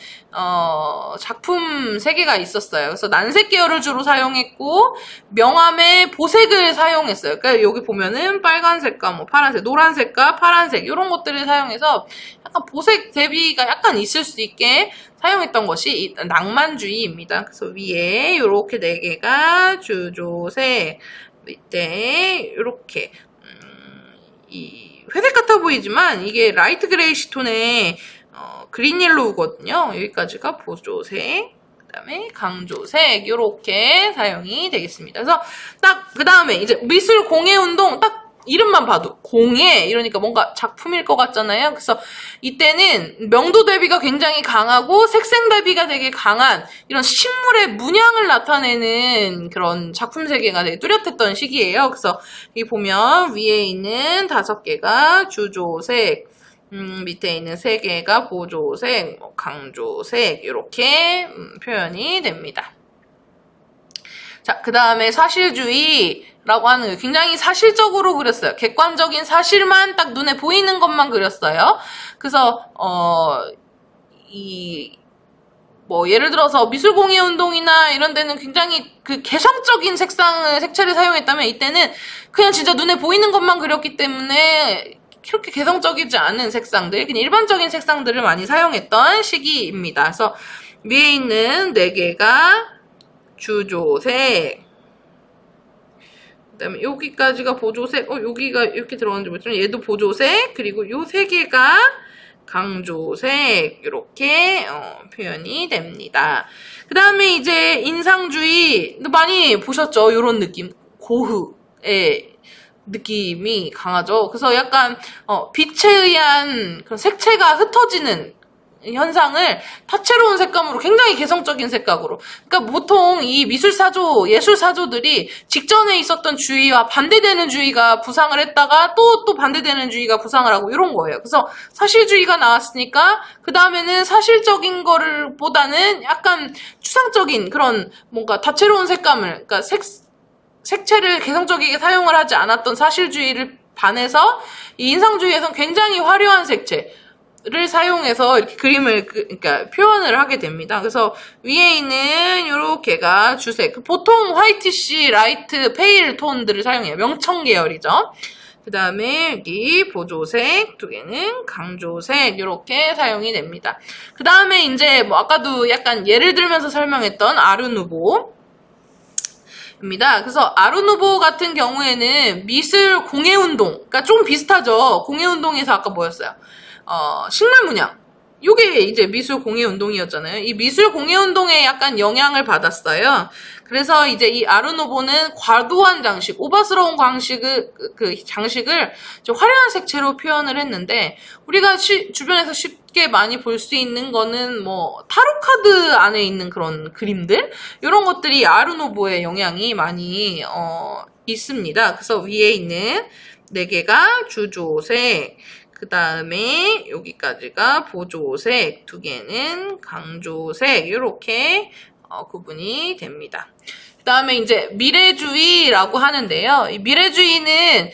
작품 세계가 있었어요. 그래서 난색 계열을 주로 사용했고 명암의 보색을 사용했어요. 그러니까 여기 보면은 빨간색과 파란색, 노란색과 파란색 이런 것들을 사용해서 약간 보색 대비가 약간 있을 수 있게 사용했던 것이 이 낭만주의입니다. 그래서 위에 이렇게 4개가 주조색, 밑에 이렇게 이 회색 같아 보이지만 이게 라이트 그레이시 톤의 그린 옐로우거든요. 여기까지가 보조색, 그 다음에 강조색 이렇게 사용이 되겠습니다. 그래서 딱 그 다음에 이제 미술 공예 운동 딱 이름만 봐도 공예 이러니까 뭔가 작품일 것 같잖아요. 그래서 이때는 명도 대비가 굉장히 강하고 색생 대비가 되게 강한 이런 식물의 문양을 나타내는 그런 작품 세계가 되게 뚜렷했던 시기예요. 그래서 여기 보면 위에 있는 5개가 주조색, 밑에 있는 3개가 보조색, 강조색 이렇게 표현이 됩니다. 자, 그 다음에 사실주의라고 하는 거 굉장히 사실적으로 그렸어요. 객관적인 사실만 딱 눈에 보이는 것만 그렸어요. 그래서 예를 들어서 미술공예운동이나 이런 데는 굉장히 그 개성적인 색채를 사용했다면 이때는 그냥 진짜 눈에 보이는 것만 그렸기 때문에 그렇게 개성적이지 않은 색상들, 그냥 일반적인 색상들을 많이 사용했던 시기입니다. 그래서 위에 있는 4개가 주조색, 그 다음에 여기까지가 보조색, 여기가 이렇게 들어가는지 모르겠지만 얘도 보조색, 그리고 요 3개가 강조색 이렇게 표현이 됩니다. 그 다음에 이제 인상주의 많이 보셨죠? 이런 느낌, 고흐의 느낌이 강하죠. 그래서 약간 빛에 의한 그런 색채가 흩어지는 현상을 다채로운 색감으로 굉장히 개성적인 색감으로, 그러니까 보통 이 예술사조들이 직전에 있었던 주의와 반대되는 주의가 부상을 했다가 또 반대되는 주의가 부상을 하고 이런 거예요. 그래서 사실주의가 나왔으니까 그 다음에는 사실적인 거를 보다는 약간 추상적인 그런 뭔가 다채로운 색감을, 그러니까 색채를 개성적이게 사용을 하지 않았던 사실주의를 반해서 이 인상주의에서는 굉장히 화려한 색채를 사용해서 이렇게 그림을 그러니까 표현을 하게 됩니다. 그래서 위에 있는 요렇게가 주색, 보통 화이티시, 라이트, 페일 톤들을 사용해요. 명청 계열이죠. 그 다음에 여기 보조색 2개는 강조색 이렇게 사용이 됩니다. 그 다음에 이제 아까도 약간 예를 들면서 설명했던 아르누보 입니다. 그래서 아르누보 같은 경우에는 미술 공예운동, 그러니까 좀 비슷하죠. 공예운동에서 아까 뭐였어요? 식물 문양. 요게 이제 미술 공예운동이었잖아요. 이 미술 공예운동에 약간 영향을 받았어요. 그래서 이제 이 아르누보는 과도한 장식, 오버스러운 장식을 좀 화려한 색채로 표현을 했는데, 우리가 주변에서 쉽게 많이 볼 수 있는 거는 타로카드 안에 있는 그런 그림들? 이런 것들이 아르누보의 영향이 많이 있습니다. 그래서 위에 있는 4개가 주조색, 그 다음에 여기까지가 보조색, 2개는 강조색 이렇게 구분이 됩니다. 그 다음에 이제 미래주의라고 하는데요. 이 미래주의는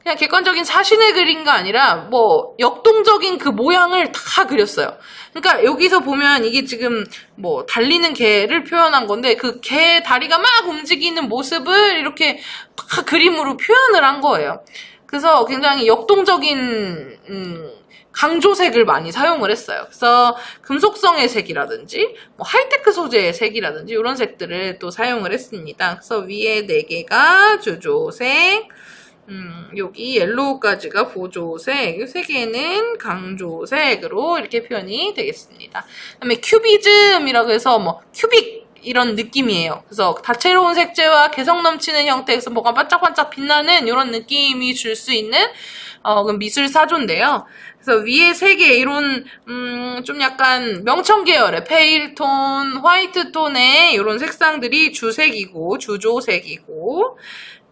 그냥 객관적인 사진을 그린 거 아니라 뭐 역동적인 그 모양을 다 그렸어요. 그러니까 여기서 보면 이게 지금 뭐 달리는 개를 표현한 건데 그 개 다리가 막 움직이는 모습을 이렇게 다 그림으로 표현을 한 거예요. 그래서 굉장히 역동적인 강조색을 많이 사용을 했어요. 그래서 금속성의 색이라든지 뭐 하이테크 소재의 색이라든지 이런 색들을 또 사용을 했습니다. 그래서 위에 4개가 주조색, 여기 옐로우까지가 보조색, 이 3개는 강조색으로 이렇게 표현이 되겠습니다. 그다음에 큐비즘이라고 해서 뭐 큐빅 이런 느낌이에요. 그래서 다채로운 색채와 개성 넘치는 형태에서 뭐가 반짝반짝 빛나는 이런 느낌이 줄 수 있는 미술 사조인데요. 그래서 위에 3개 이런 좀 약간 명청 계열의 페일 톤, 화이트 톤의 이런 색상들이 주색이고 주조색이고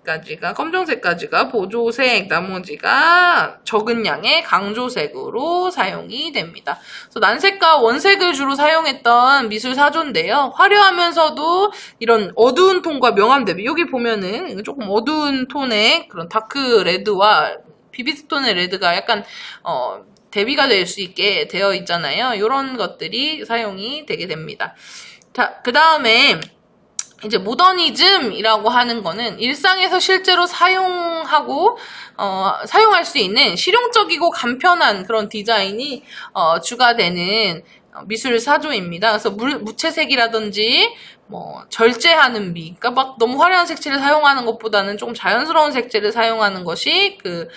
까지가 검정색까지가 보조색, 나머지가 적은 양의 강조색으로 사용이 됩니다. 그래서 난색과 원색을 주로 사용했던 미술 사조인데요. 화려하면서도 이런 어두운 톤과 명암 대비, 여기 보면은 조금 어두운 톤의 그런 다크 레드와 비비드 톤의 레드가 약간 대비가 될 수 있게 되어 있잖아요. 이런 것들이 사용이 되게 됩니다. 자, 그 다음에 이제 모더니즘이라고 하는 거는 일상에서 실제로 사용하고 사용할 수 있는 실용적이고 간편한 그런 디자인이 주가 되는 미술 사조입니다. 그래서 무채색이라든지 뭐 절제하는 미, 그러니까 막 너무 화려한 색채를 사용하는 것보다는 조금 자연스러운 색채를 사용하는 것이 그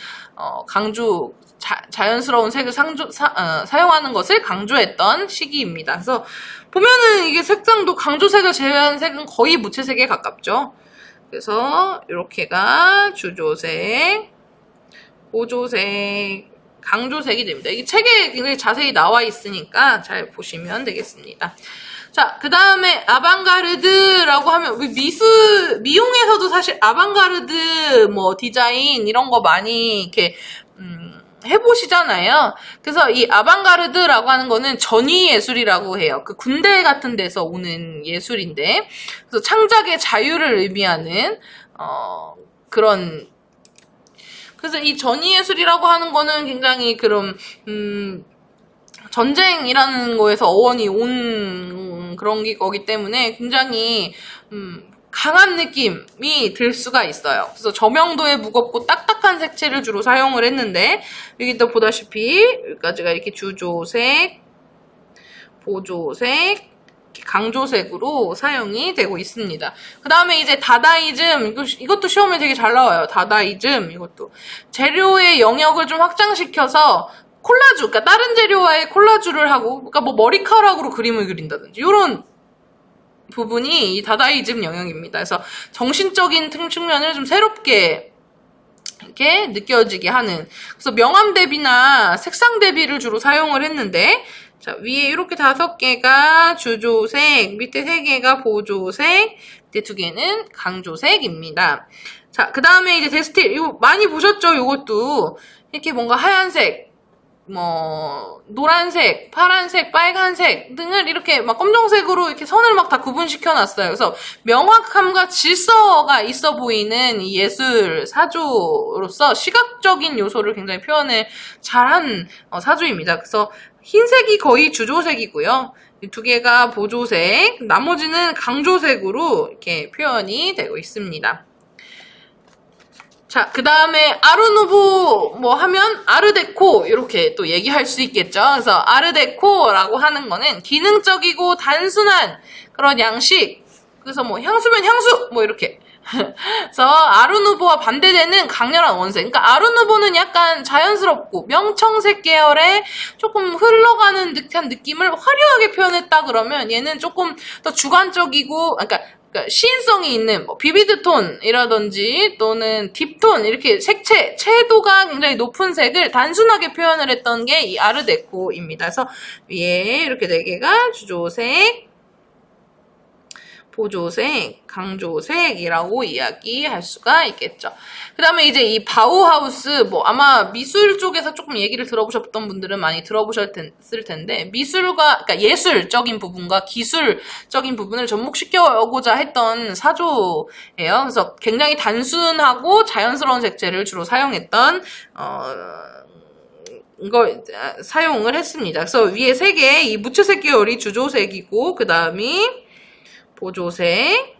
자연스러운 색을 사용하는 것을 강조했던 시기입니다. 그래서 보면은 이게 색상도 강조색을 제외한 색은 거의 무채색에 가깝죠. 그래서 이렇게가 주조색, 보조색, 강조색이 됩니다. 이게 책에 굉장히 자세히 나와 있으니까 잘 보시면 되겠습니다. 자, 그 다음에 아방가르드라고 하면 미용에서도 사실 아방가르드 뭐 디자인 이런 거 많이 이렇게 해보시잖아요. 그래서 이 아방가르드라고 하는 거는 전위 예술이라고 해요. 그 군대 같은 데서 오는 예술인데, 그래서 창작의 자유를 의미하는 그런. 그래서 이 전위 예술이라고 하는 거는 굉장히 그런 전쟁이라는 거에서 어원이 온 그런 거기 때문에 굉장히 강한 느낌이 들 수가 있어요. 그래서 저명도에 무겁고 딱딱한 색채를 주로 사용을 했는데 여기 또 보다시피 여기까지가 이렇게 주조색, 보조색, 강조색으로 사용이 되고 있습니다. 그 다음에 이제 다다이즘, 이것도 시험에 되게 잘 나와요. 다다이즘, 이것도 재료의 영역을 좀 확장시켜서 콜라주, 그러니까 다른 재료와의 콜라주를 하고, 그러니까 뭐 머리카락으로 그림을 그린다든지 이런 부분이 이 다다이즘 영역입니다. 그래서 정신적인 측면을 좀 새롭게 이렇게 느껴지게 하는. 그래서 명암 대비나 색상 대비를 주로 사용을 했는데, 자, 위에 이렇게 5개가 주조색, 밑에 3개가 보조색, 밑에 2개는 강조색입니다. 자, 그 다음에 이제 데스틸, 이거 많이 보셨죠? 이것도 이렇게 뭔가 하얀색, 뭐 노란색, 파란색, 빨간색 등을 이렇게 막 검정색으로 이렇게 선을 막 다 구분시켜 놨어요. 그래서 명확함과 질서가 있어 보이는 이 예술 사조로서 시각적인 요소를 굉장히 표현을 잘한 사조입니다. 그래서 흰색이 거의 주조색이고요. 이 2개가 보조색, 나머지는 강조색으로 이렇게 표현이 되고 있습니다. 자, 그 다음에 아르누보 뭐 하면 아르데코 이렇게 또 얘기할 수 있겠죠. 그래서 아르데코라고 하는 거는 기능적이고 단순한 그런 양식. 그래서 뭐 향수면 향수 뭐 이렇게. 그래서 아르누보와 반대되는 강렬한 원색. 그러니까 아르누보는 약간 자연스럽고 명청색 계열의 조금 흘러가는 듯한 느낌을 화려하게 표현했다 그러면 얘는 조금 더 주관적이고, 그러니까 시인성이 있는 뭐 비비드 톤이라든지 또는 딥톤 이렇게 색채, 채도가 굉장히 높은 색을 단순하게 표현을 했던 게 이 아르데코입니다. 그래서 위에 이렇게 4개가 주조색, 보조색, 강조색이라고 이야기할 수가 있겠죠. 그 다음에 이제 이 바우하우스, 뭐 아마 미술 쪽에서 조금 얘기를 들어보셨던 분들은 많이 들어보셨을 텐데, 그러니까 예술적인 부분과 기술적인 부분을 접목시켜오고자 했던 사조예요. 그래서 굉장히 단순하고 자연스러운 색채를 주로 사용했던, 이걸 사용을 했습니다. 그래서 위에 세 개, 이 무채색 계열이 주조색이고, 그 다음이 보조색,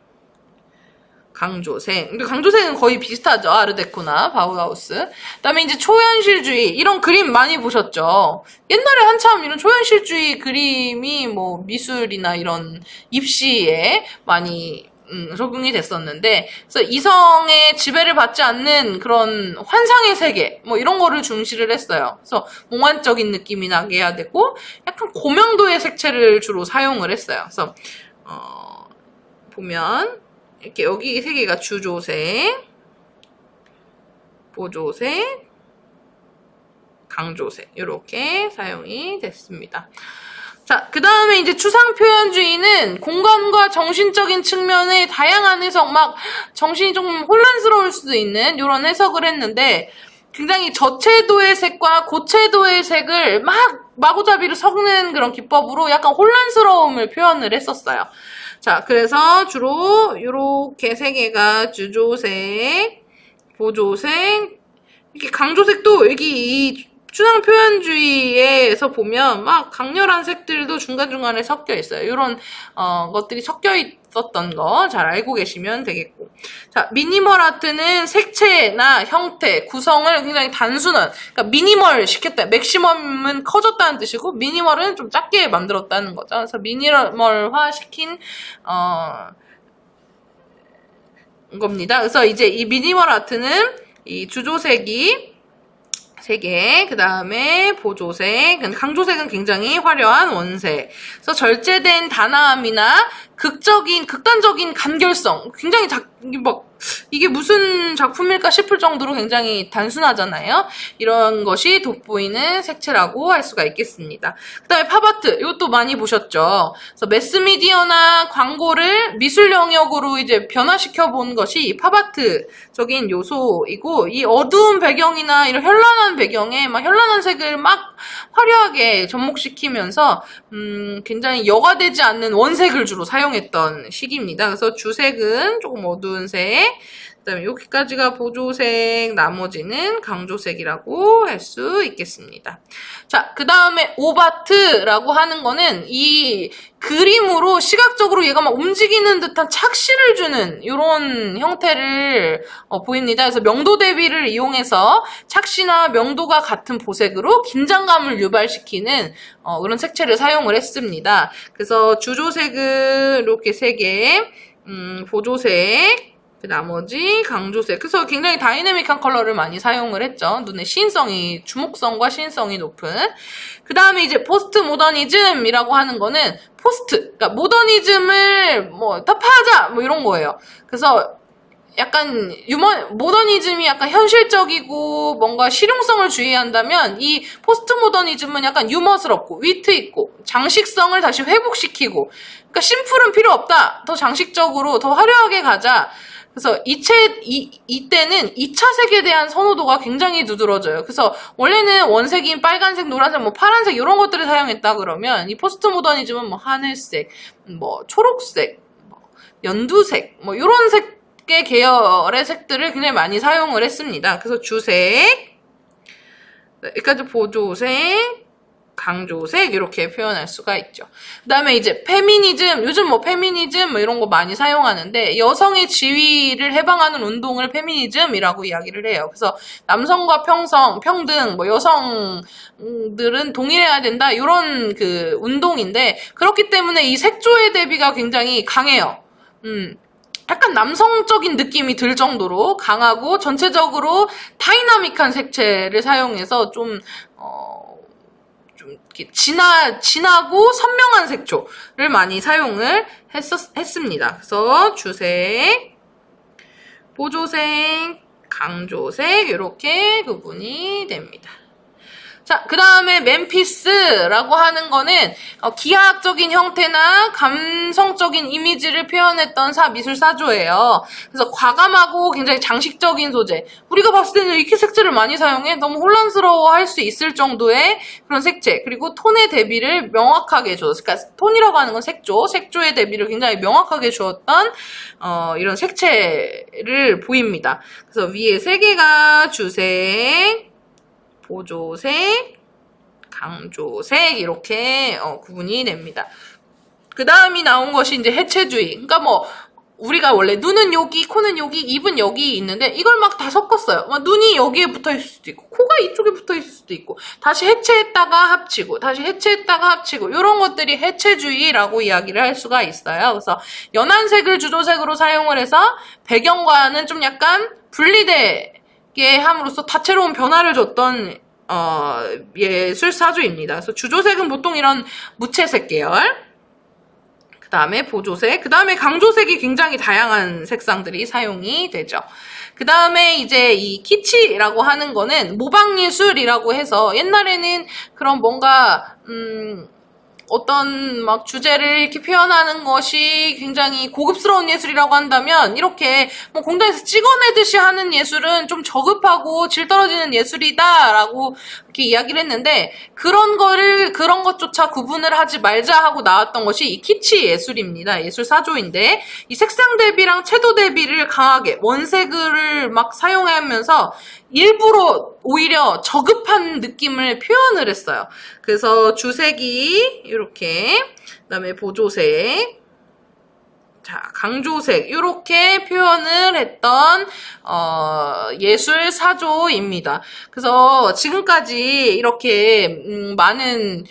강조색. 근데 강조색은 거의 비슷하죠. 아르데코나 바우하우스. 그 다음에 이제 초현실주의. 이런 그림 많이 보셨죠? 옛날에 한참 이런 초현실주의 그림이 뭐 미술이나 이런 입시에 많이 적용이 됐었는데, 그래서 이성의 지배를 받지 않는 그런 환상의 세계, 뭐 이런 거를 중시를 했어요. 그래서 몽환적인 느낌이 나게 해야 되고, 약간 고명도의 색채를 주로 사용을 했어요. 그래서, 보면, 이렇게 여기 세 개가 주조색, 보조색, 강조색, 이렇게 사용이 됐습니다. 자, 그 다음에 이제 추상표현주의는 공간과 정신적인 측면의 다양한 해석, 막 정신이 좀 혼란스러울 수도 있는 이런 해석을 했는데, 굉장히 저채도의 색과 고채도의 색을 막 마구잡이로 섞는 그런 기법으로 약간 혼란스러움을 표현을 했었어요. 자, 그래서 주로 이렇게 세 개가 주조색, 보조색, 이렇게 강조색도 여기 이 추상표현주의에서 보면 막 강렬한 색들도 중간중간에 섞여 있어요. 이런 것들이 섞여 있었던 거 잘 알고 계시면 되겠고. 자, 미니멀 아트는 색채나 형태, 구성을 굉장히 단순한, 그러니까 미니멀 시켰다. 맥시멈은 커졌다는 뜻이고, 미니멀은 좀 작게 만들었다는 거죠. 그래서 미니멀화 시킨 겁니다. 그래서 이제 이 미니멀 아트는 이 주조색이 3개, 그 다음에 보조색, 강조색은 굉장히 화려한 원색. 그래서 절제된 단아함이나 극단적인 간결성, 굉장히 이게 무슨 작품일까 싶을 정도로 굉장히 단순하잖아요. 이런 것이 돋보이는 색채라고 할 수가 있겠습니다. 그 다음에 팝아트, 이것도 많이 보셨죠. 그래서 매스미디어나 광고를 미술 영역으로 이제 변화시켜 본 것이 팝아트적인 요소이고, 이 어두운 배경이나 이런 현란한 배경에 막 현란한 색을 막 화려하게 접목시키면서 굉장히 여과되지 않는 원색을 주로 사용했던 시기입니다. 그래서 주색은 조금 어두운 색, 그 다음에 여기까지가 보조색, 나머지는 강조색이라고 할 수 있겠습니다. 자, 그 다음에 오바트라고 하는 거는 이 그림으로 시각적으로 얘가 막 움직이는 듯한 착시를 주는 이런 형태를 보입니다. 그래서 명도 대비를 이용해서 착시나 명도가 같은 보색으로 긴장감을 유발시키는 그런 색채를 사용을 했습니다. 그래서 주조색은 이렇게 3개, 보조색, 나머지 강조색. 그래서 굉장히 다이내믹한 컬러를 많이 사용을 했죠. 눈의 주목성과 시인성이 높은. 그 다음에 이제 포스트 모더니즘이라고 하는 거는 그러니까 모더니즘을 타파하자 이런 거예요. 그래서 약간 모더니즘이 약간 현실적이고 뭔가 실용성을 주의한다면 이 포스트 모더니즘은 약간 유머스럽고 위트 있고 장식성을 다시 회복시키고, 그러니까 심플은 필요 없다. 더 장식적으로 더 화려하게 가자. 그래서 이때는 2차 색에 대한 선호도가 굉장히 두드러져요. 그래서 원래는 원색인 빨간색, 노란색, 파란색 이런 것들을 사용했다 그러면 이 포스트 모더니즘은 하늘색, 초록색, 연두색, 이런 색의 계열의 색들을 굉장히 많이 사용을 했습니다. 그래서 주색, 여기까지 보조색, 강조색 이렇게 표현할 수가 있죠. 그 다음에 이제 페미니즘, 요즘 페미니즘 이런 거 많이 사용하는데 여성의 지위를 해방하는 운동을 페미니즘이라고 이야기를 해요. 그래서 남성과 평등, 여성들은 동일해야 된다 이런 그 운동인데, 그렇기 때문에 이 색조의 대비가 굉장히 강해요. 약간 남성적인 느낌이 들 정도로 강하고 전체적으로 다이나믹한 색채를 사용해서 좀 이렇게 진하고 선명한 색조를 많이 사용을 했습니다. 그래서 주색, 보조색, 강조색 이렇게 구분이 됩니다. 자, 그 다음에 멤피스라고 하는 거는 기하학적인 형태나 감성적인 이미지를 표현했던 미술 사조예요. 그래서 과감하고 굉장히 장식적인 소재. 우리가 봤을 때는 이렇게 색채를 많이 사용해? 너무 혼란스러워할 수 있을 정도의 그런 색채. 그리고 톤의 대비를 명확하게 줬어. 그러니까 톤이라고 하는 건 색조. 색조의 대비를 굉장히 명확하게 주었던 이런 색채를 보입니다. 그래서 위에 세 개가 주색, 보조색, 강조색 이렇게 구분이 됩니다. 그 다음이 나온 것이 이제 해체주의. 그러니까 뭐 우리가 원래 눈은 여기, 코는 여기, 입은 여기 있는데 이걸 막 다 섞었어요. 눈이 여기에 붙어 있을 수도 있고, 코가 이쪽에 붙어 있을 수도 있고, 다시 해체했다가 합치고, 다시 해체했다가 합치고, 이런 것들이 해체주의라고 이야기를 할 수가 있어요. 그래서 연한색을 주조색으로 사용을 해서 배경과는 좀 약간 분리되게 함으로써 다채로운 변화를 줬던 예술 사조입니다. 그래서 주조색은 보통 이런 무채색 계열, 그 다음에 보조색, 그 다음에 강조색이 굉장히 다양한 색상들이 사용이 되죠. 그 다음에 이제 이 키치라고 하는 거는 모방예술이라고 해서 옛날에는 그런 뭔가 어떤 막 주제를 이렇게 표현하는 것이 굉장히 고급스러운 예술이라고 한다면 이렇게 뭐 공장에서 찍어내듯이 하는 예술은 좀 저급하고 질 떨어지는 예술이다라고 이렇게 이야기를 했는데 그런 것조차 구분을 하지 말자 하고 나왔던 것이 이 키치 예술입니다. 예술 사조인데 이 색상 대비랑 채도 대비를 강하게 원색을 막 사용하면서 일부러 오히려 저급한 느낌을 표현을 했어요. 그래서 주색이 이렇게, 그 다음에 보조색, 자, 강조색 이렇게 표현을 했던 예술 사조입니다. 그래서 지금까지 이렇게 많은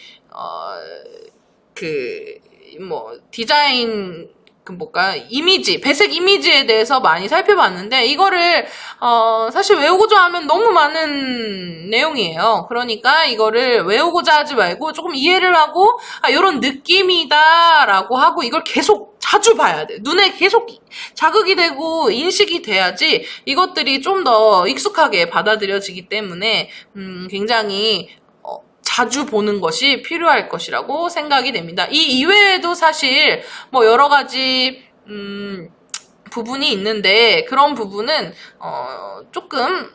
디자인 이미지, 배색 이미지에 대해서 많이 살펴봤는데, 이거를, 사실 외우고자 하면 너무 많은 내용이에요. 그러니까 이거를 외우고자 하지 말고 조금 이해를 하고, 요런 느낌이다, 라고 하고, 이걸 계속 자주 봐야 돼. 눈에 계속 자극이 되고, 인식이 돼야지, 이것들이 좀 더 익숙하게 받아들여지기 때문에, 굉장히, 자주 보는 것이 필요할 것이라고 생각이 됩니다. 이 이외에도 사실 뭐 여러 가지 부분이 있는데 그런 부분은 조금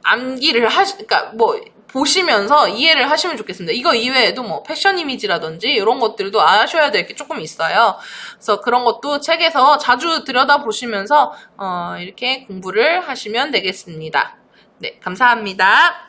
암기를 그러니까 뭐 보시면서 이해를 하시면 좋겠습니다. 이거 이외에도 뭐 패션 이미지라든지 이런 것들도 아셔야 될 게 조금 있어요. 그래서 그런 것도 책에서 자주 들여다보시면서 이렇게 공부를 하시면 되겠습니다. 네, 감사합니다.